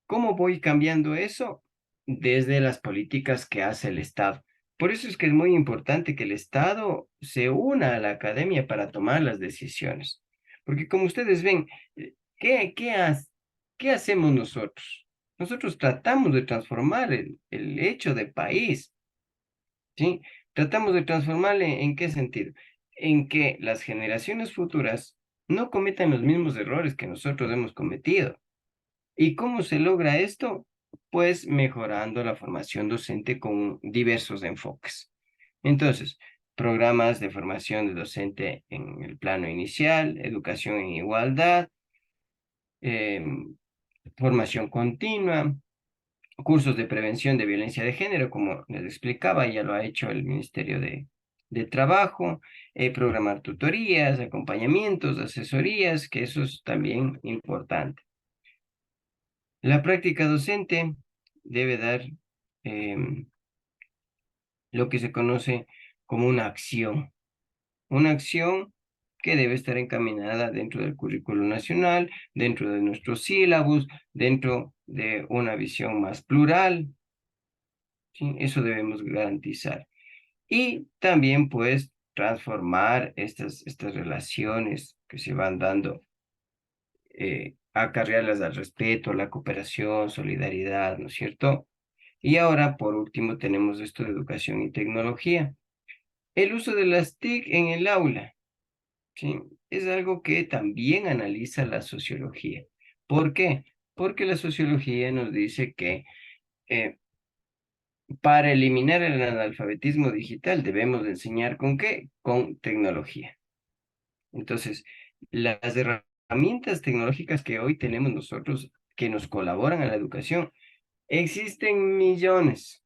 ¿cómo voy cambiando eso? Desde las políticas que hace el Estado. Por eso es que es muy importante que el Estado se una a la academia para tomar las decisiones. Porque como ustedes ven, ¿qué hacemos nosotros? Nosotros tratamos de transformar el hecho de país, ¿sí? Tratamos de transformarle ¿en qué sentido? En que las generaciones futuras no cometan los mismos errores que nosotros hemos cometido. ¿Y cómo se logra esto? Pues mejorando la formación docente con diversos enfoques. Entonces, programas de formación de docente en el plano inicial, educación en igualdad, em, formación continua, cursos de prevención de violencia de género, como les explicaba, ya lo ha hecho el Ministerio de Trabajo, programar tutorías, acompañamientos, asesorías, que eso es también importante. La práctica docente debe dar lo que se conoce como una acción que debe estar encaminada dentro del currículo nacional, dentro de nuestros sílabos, dentro de una visión más plural, ¿sí? Eso debemos garantizar. Y también, pues, transformar estas relaciones que se van dando, acarrearlas al respeto, la cooperación, solidaridad, ¿no es cierto? Y ahora, por último, tenemos esto de educación y tecnología. El uso de las TIC en el aula, ¿sí? Es algo que también analiza la sociología. ¿Por qué? Porque la sociología nos dice que eh, para eliminar el analfabetismo digital debemos de enseñar ¿con qué? Con tecnología. Entonces, las herramientas tecnológicas que hoy tenemos nosotros que nos colaboran a la educación, existen millones,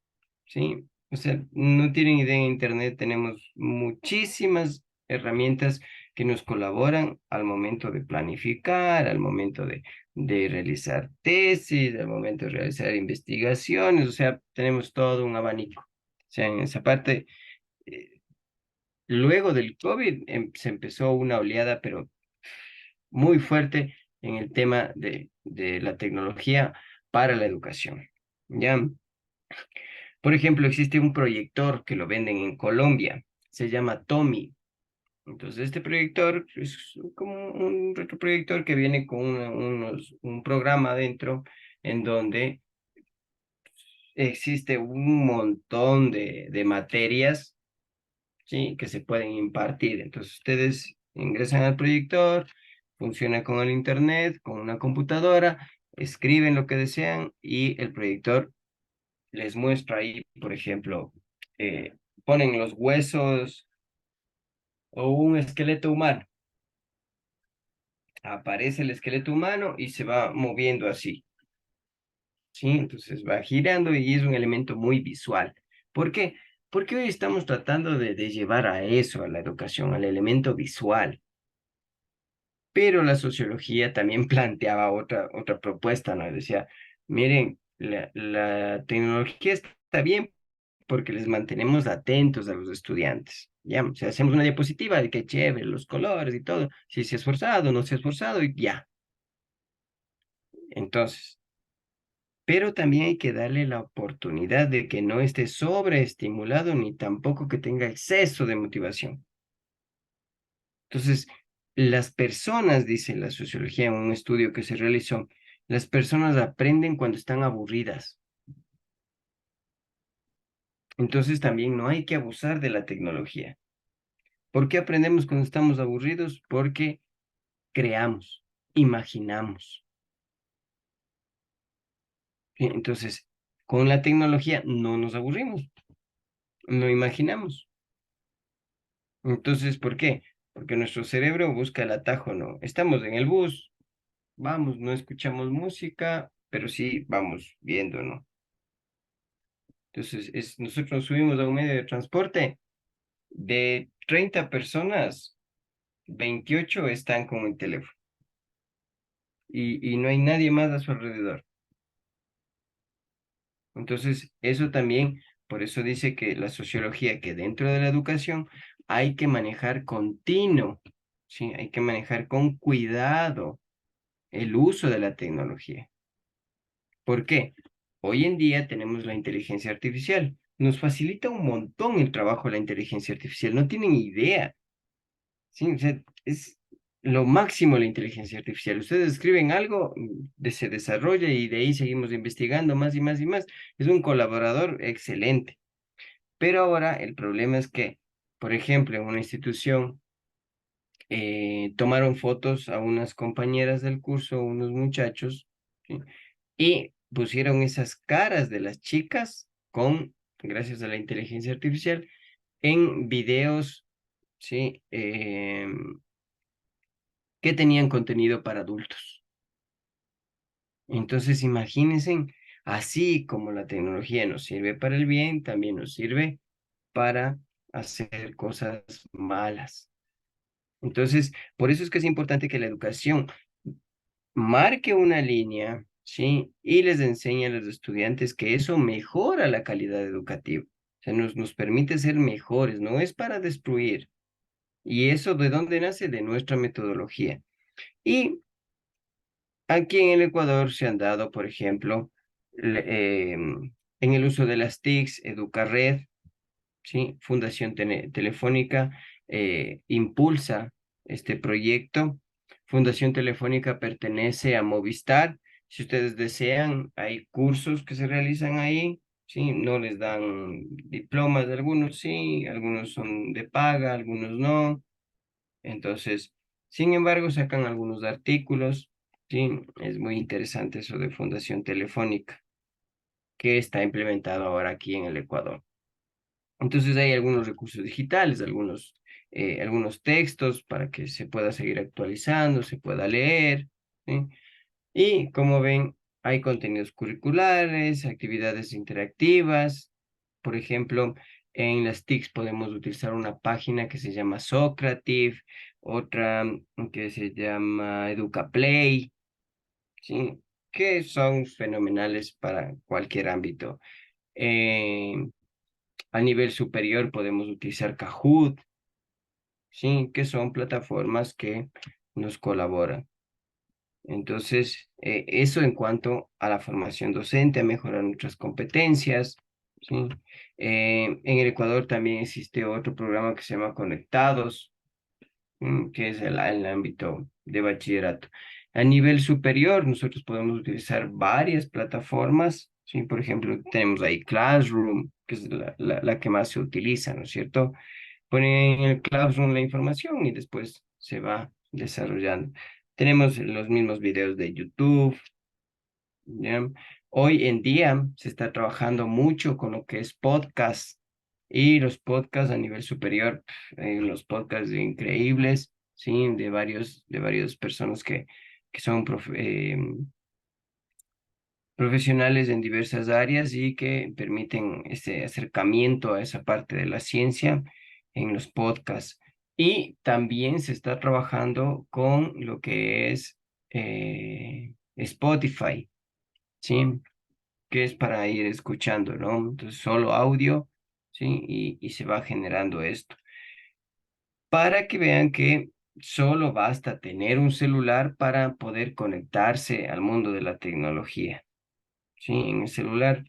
¿sí? O sea, no tienen idea, en Internet tenemos muchísimas herramientas que nos colaboran al momento de planificar, al momento de realizar tesis, al momento de realizar investigaciones, o sea, tenemos todo un abanico. O sea, en esa parte, eh, luego del COVID se empezó una oleada, pero muy fuerte en el tema de la tecnología para la educación. ¿Ya? Por ejemplo, existe un proyector que lo venden en Colombia, se llama Tommy. Entonces, este proyector es como un retroproyector que viene con un programa dentro en donde existe un montón de materias, ¿sí? Que se pueden impartir. Entonces, ustedes ingresan al proyector, funciona con el internet, con una computadora, escriben lo que desean y el proyector les muestra ahí, por ejemplo, eh, ponen los huesos o un esqueleto humano. Aparece el esqueleto humano y se va moviendo así, ¿sí? Entonces va girando y es un elemento muy visual. ¿Por qué? Porque hoy estamos tratando de llevar a eso, a la educación, al elemento visual. Pero la sociología también planteaba otra propuesta, ¿no? Decía, miren, la tecnología está bien porque les mantenemos atentos a los estudiantes. Ya, o sea, hacemos una diapositiva de qué chévere, los colores y todo, si se ha esforzado, no se ha esforzado y ya. Entonces, pero también hay que darle la oportunidad de que no esté sobreestimulado ni tampoco que tenga exceso de motivación. Entonces, las personas, dice la sociología en un estudio que se realizó, las personas aprenden cuando están aburridas. Entonces también no hay que abusar de la tecnología. ¿Por qué aprendemos cuando estamos aburridos? Porque creamos, imaginamos. ¿Sí? Entonces, con la tecnología no nos aburrimos, no imaginamos. Entonces, ¿por qué? Porque nuestro cerebro busca el atajo, ¿no? Estamos en el bus, vamos, no escuchamos música, pero sí vamos viendo, ¿no? Entonces, nosotros nos subimos a un medio de transporte, de 30 personas, 28 están con el teléfono y no hay nadie más a su alrededor. Entonces, eso también, por eso dice que la sociología, que dentro de la educación hay que manejar continuo, ¿sí? Hay que manejar con cuidado el uso de la tecnología. ¿Por qué? Hoy en día tenemos la inteligencia artificial. Nos facilita un montón el trabajo la inteligencia artificial. No tienen idea. Sí, o sea, es lo máximo la inteligencia artificial. Ustedes escriben algo, se desarrolla y de ahí seguimos investigando más y más y más. Es un colaborador excelente. Pero ahora el problema es que, por ejemplo, en una institución tomaron fotos a unas compañeras del curso, unos muchachos, ¿sí? Y pusieron esas caras de las chicas gracias a la inteligencia artificial, en videos, ¿sí? Que tenían contenido para adultos. Entonces, imagínense, así como la tecnología nos sirve para el bien, también nos sirve para hacer cosas malas. Entonces, por eso es que es importante que la educación marque una línea, ¿sí? Y les enseñe a los estudiantes que eso mejora la calidad educativa. O sea, nos permite ser mejores, no es para destruir. ¿Y eso de dónde nace? De nuestra metodología. Y aquí en el Ecuador se han dado, por ejemplo, en el uso de las TICs, Educared, ¿sí? Fundación Telefónica impulsa este proyecto. Fundación Telefónica pertenece a Movistar. Si ustedes desean, hay cursos que se realizan ahí, ¿sí? No les dan diplomas, algunos sí, algunos son de paga, algunos no. Entonces, sin embargo, sacan algunos artículos, ¿sí? Es muy interesante eso de Fundación Telefónica, que está implementado ahora aquí en el Ecuador. Entonces hay algunos recursos digitales, algunos textos para que se pueda seguir actualizando, se pueda leer, ¿sí? Y como ven, hay contenidos curriculares, actividades interactivas. Por ejemplo, en las TICs podemos utilizar una página que se llama Socrative, otra que se llama EducaPlay, ¿sí? Que son fenomenales para cualquier ámbito. Eh, a nivel superior podemos utilizar Kahoot, ¿sí? Que son plataformas que nos colaboran. Entonces, eso en cuanto a la formación docente, a mejorar nuestras competencias, ¿sí? En el Ecuador también existe otro programa que se llama Conectados, que es el ámbito de bachillerato. A nivel superior, nosotros podemos utilizar varias plataformas, ¿sí? Por ejemplo, tenemos ahí Classroom, que es la que más se utiliza, ¿no es cierto? Ponen en el Classroom la información y después se va desarrollando. Tenemos los mismos videos de YouTube, ¿ya? Hoy en día se está trabajando mucho con lo que es podcast y los podcasts a nivel superior, los podcasts increíbles, ¿sí? De varias personas que son profesionales en diversas áreas y que permiten este acercamiento a esa parte de la ciencia en los podcasts. Y también se está trabajando con lo que es Spotify, ¿sí? Que es para ir escuchando, ¿no? Entonces, solo audio ¿sí? Y se va generando esto. Para que vean que solo basta tener un celular para poder conectarse al mundo de la tecnología, ¿sí? En el celular,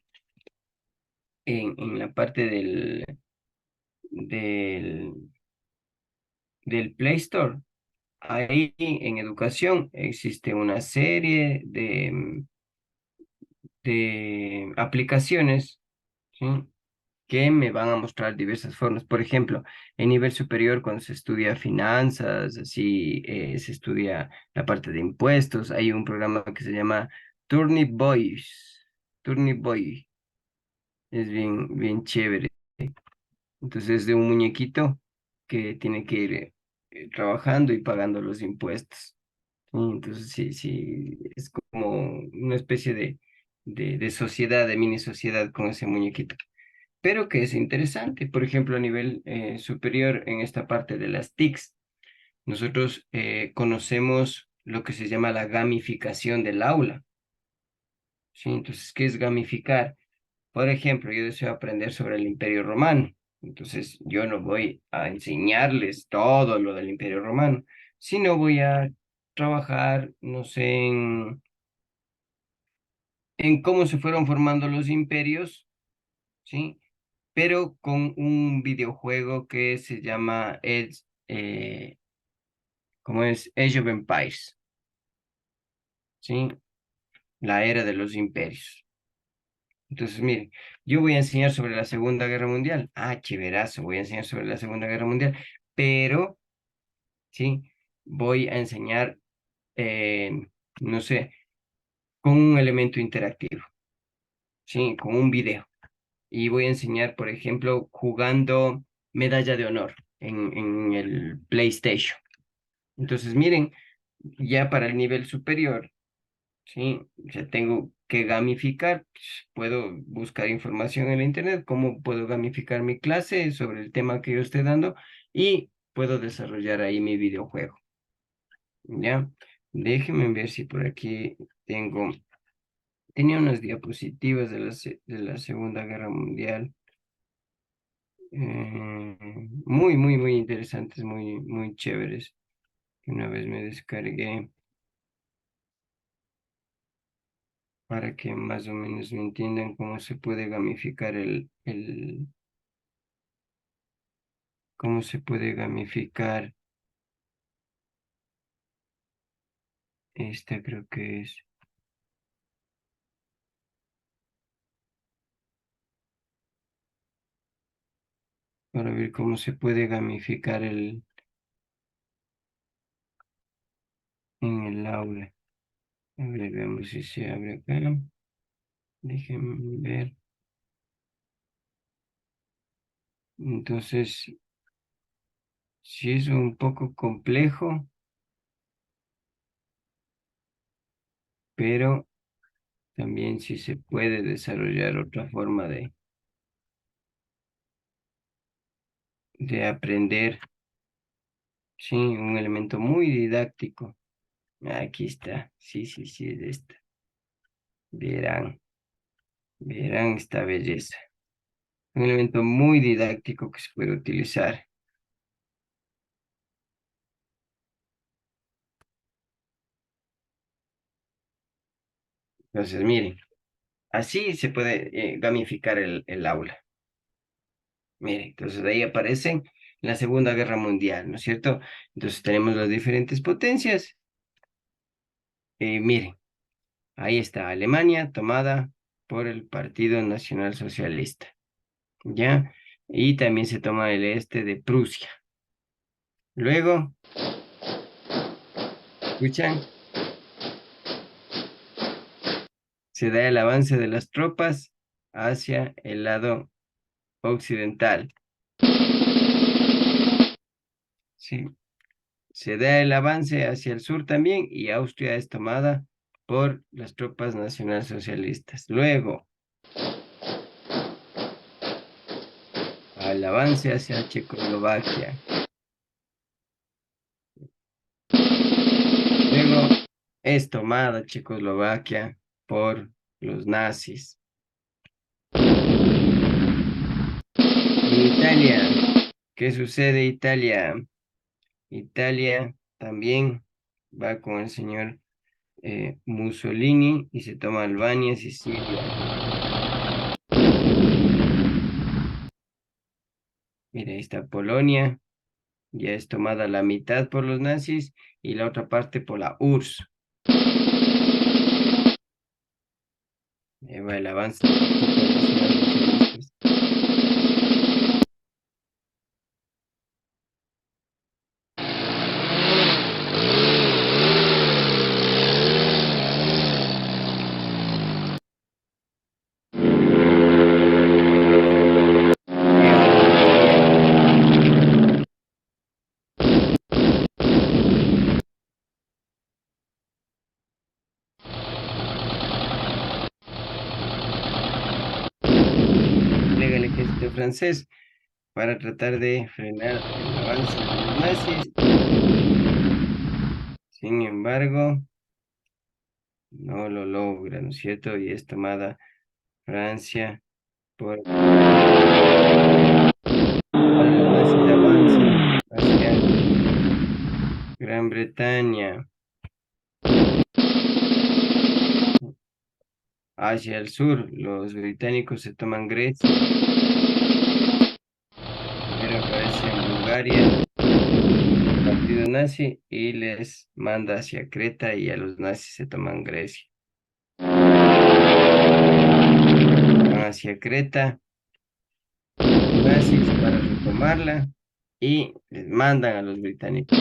en la parte del, del Play Store, ahí en educación existe una serie de aplicaciones, ¿sí? Que me van a mostrar diversas formas. Por ejemplo, en nivel superior, cuando se estudia finanzas, así se estudia la parte de impuestos, hay un programa que se llama Turnip Boys. Turnip Boy. Es bien, bien chévere. Entonces, es de un muñequito que tiene que ir trabajando y pagando los impuestos. ¿Sí? Entonces, sí, sí, es como una especie de sociedad, de mini sociedad con ese muñequito, pero que es interesante. Por ejemplo, a nivel superior en esta parte de las TICs, nosotros conocemos lo que se llama la gamificación del aula, ¿sí? Entonces, ¿qué es gamificar? Por ejemplo, yo deseo aprender sobre el Imperio Romano, entonces yo no voy a enseñarles todo lo del Imperio Romano, sino voy a trabajar, no sé, en cómo se fueron formando los imperios, ¿sí? Pero con un videojuego que se llama ¿cómo es? Age of Empires, ¿sí? La era de los imperios. Entonces, miren, yo voy a enseñar sobre la Segunda Guerra Mundial. Ah, chéverazo, voy a enseñar sobre la Segunda Guerra Mundial, pero, ¿sí? Voy a enseñar, eh, no sé, con un elemento interactivo, ¿sí? Con un video. Y voy a enseñar, por ejemplo, jugando Medalla de Honor en el PlayStation. Entonces, miren, ya para el nivel superior, ¿sí? Ya tengo que gamificar, pues, puedo buscar información en la internet, cómo puedo gamificar mi clase sobre el tema que yo esté dando y puedo desarrollar ahí mi videojuego, ¿ya? Déjenme ver si por aquí tengo, tenía unas diapositivas de la Segunda Guerra Mundial, muy, muy, muy interesantes, muy, muy chéveres, que una vez me descargué para que más o menos me entiendan cómo se puede gamificar cómo se puede gamificar esta, creo que es, para ver cómo se puede gamificar en el aula. A ver, veamos si se abre acá. Déjenme ver. Entonces, sí es un poco complejo, pero también sí se puede desarrollar otra forma de aprender. Sí, un elemento muy didáctico. Aquí está. Sí, sí, sí, es esta. Verán, verán esta belleza. Un elemento muy didáctico que se puede utilizar. Entonces, miren, así se puede gamificar el aula. Miren, entonces ahí aparecen la Segunda Guerra Mundial, ¿no es cierto? Entonces tenemos las diferentes potencias. Miren, ahí está Alemania tomada por el Partido Nacional Socialista, ¿ya? Y también se toma el este de Prusia. Luego, escuchan, se da el avance de las tropas hacia el lado occidental. Sí, se da el avance hacia el sur también y Austria es tomada por las tropas nacionalsocialistas. Luego, al avance hacia Checoslovaquia. Luego, es tomada Checoslovaquia por los nazis. Italia, ¿qué sucede Italia? Italia también va con el señor Mussolini y se toma Albania, Sicilia. Mira, ahí está Polonia, ya es tomada la mitad por los nazis y la otra parte por la URSS. Ahí va el avance de las tropas nacionalsocialistas. Plega el ejército francés para tratar de frenar el avance de los nazis. Sin embargo, no lo logra, ¿no es cierto? Y es tomada Francia por los nazis avanzan hacia Gran Bretaña, hacia el sur. Los británicos se toman Grecia, pero aparece en Bulgaria el partido nazi y les manda hacia Creta y a los nazis se toman Grecia. Van hacia Creta los nazis para retomarla y les mandan a los británicos.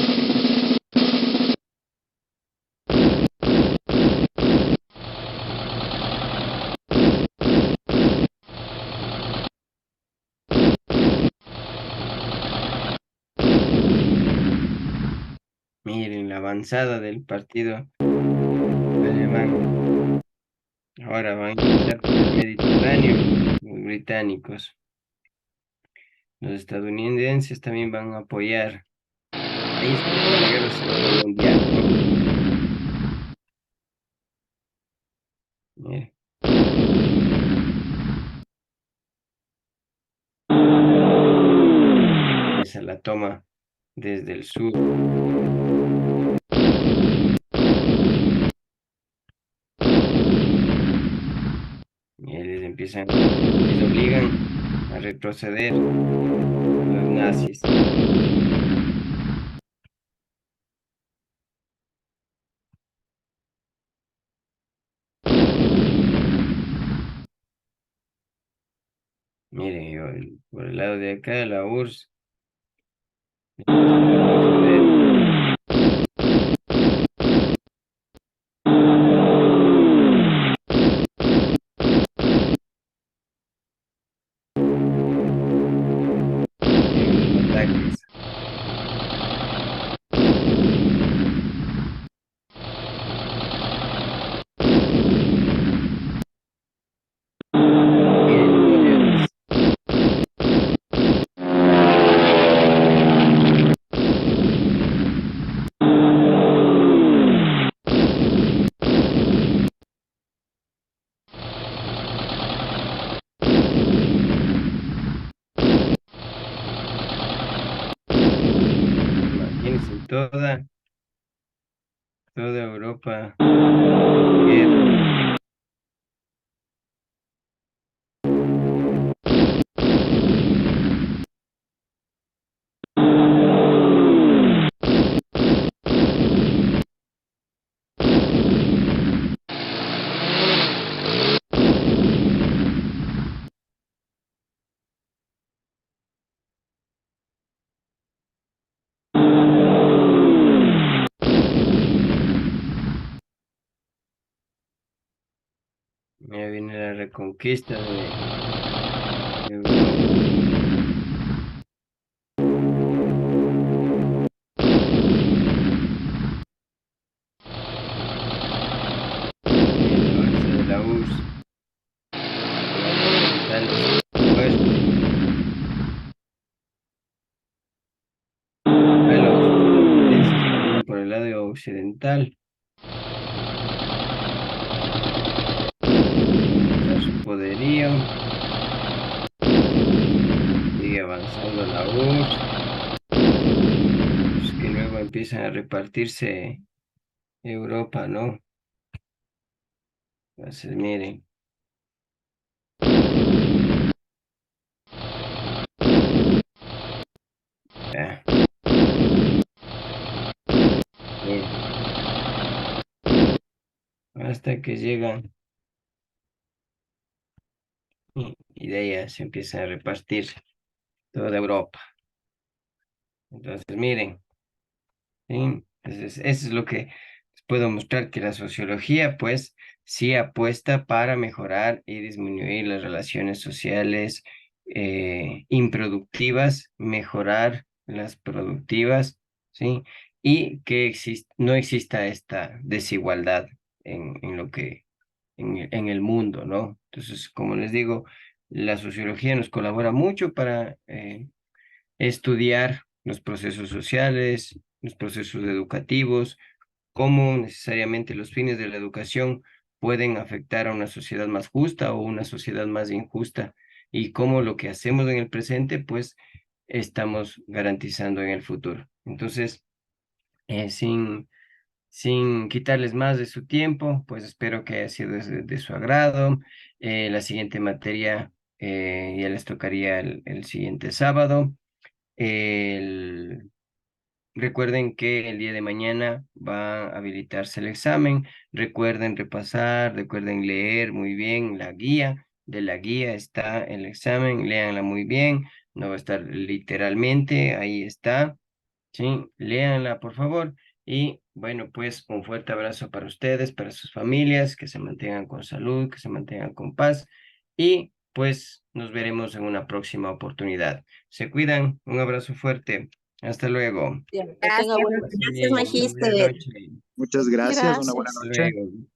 Miren la avanzada del partido alemán. Ahora van a ingresar por el Mediterráneo los británicos. Los estadounidenses también van a apoyar. Ahí es como la guerra civil mundial, ¿no? Miren. Esa la toma desde el sur. Y les obligan a retroceder los nazis. Miren, por el lado de acá, la URSS. Ataques. Imagínense toda Europa. Guerra. Ya viene la reconquista de Europa. El avance de la URSS. Los estadounidenses también por el lado occidental. Mostrar su poderío. Sigue avanzando la URSS, que luego empiezan a repartirse Europa, ¿no? Entonces, miren. Ya. Miren. Hasta que llegan y de ahí ya se empieza a repartir toda Europa. Entonces, miren, ¿sí? Entonces, eso es lo que les puedo mostrar, que la sociología, pues, sí apuesta para mejorar y disminuir las relaciones sociales improductivas, mejorar las productivas, ¿sí? Y que no exista esta desigualdad en lo que, en el mundo, ¿no? Entonces, como les digo, la sociología nos colabora mucho para estudiar los procesos sociales, los procesos educativos, cómo necesariamente los fines de la educación pueden afectar a una sociedad más justa o una sociedad más injusta, y cómo lo que hacemos en el presente, pues, estamos garantizando en el futuro. Entonces, sin quitarles más de su tiempo, pues espero que haya sido de su agrado. La siguiente materia ya les tocaría el siguiente sábado. El- Recuerden que el día de mañana va a habilitarse el examen. Recuerden repasar, recuerden leer muy bien la guía. De la guía está el examen, léanla muy bien. No va a estar literalmente, ahí está. Sí, léanla, por favor. Y bueno, pues un fuerte abrazo para ustedes, para sus familias, que se mantengan con salud, que se mantengan con paz. Y pues nos veremos en una próxima oportunidad. Se cuidan, un abrazo fuerte. Hasta luego. Ya, que tenga Gracias, buenas Pasen gracias, bien. Buenas Magíster. noches. Muchas gracias, una buena Gracias. Hasta noche. luego.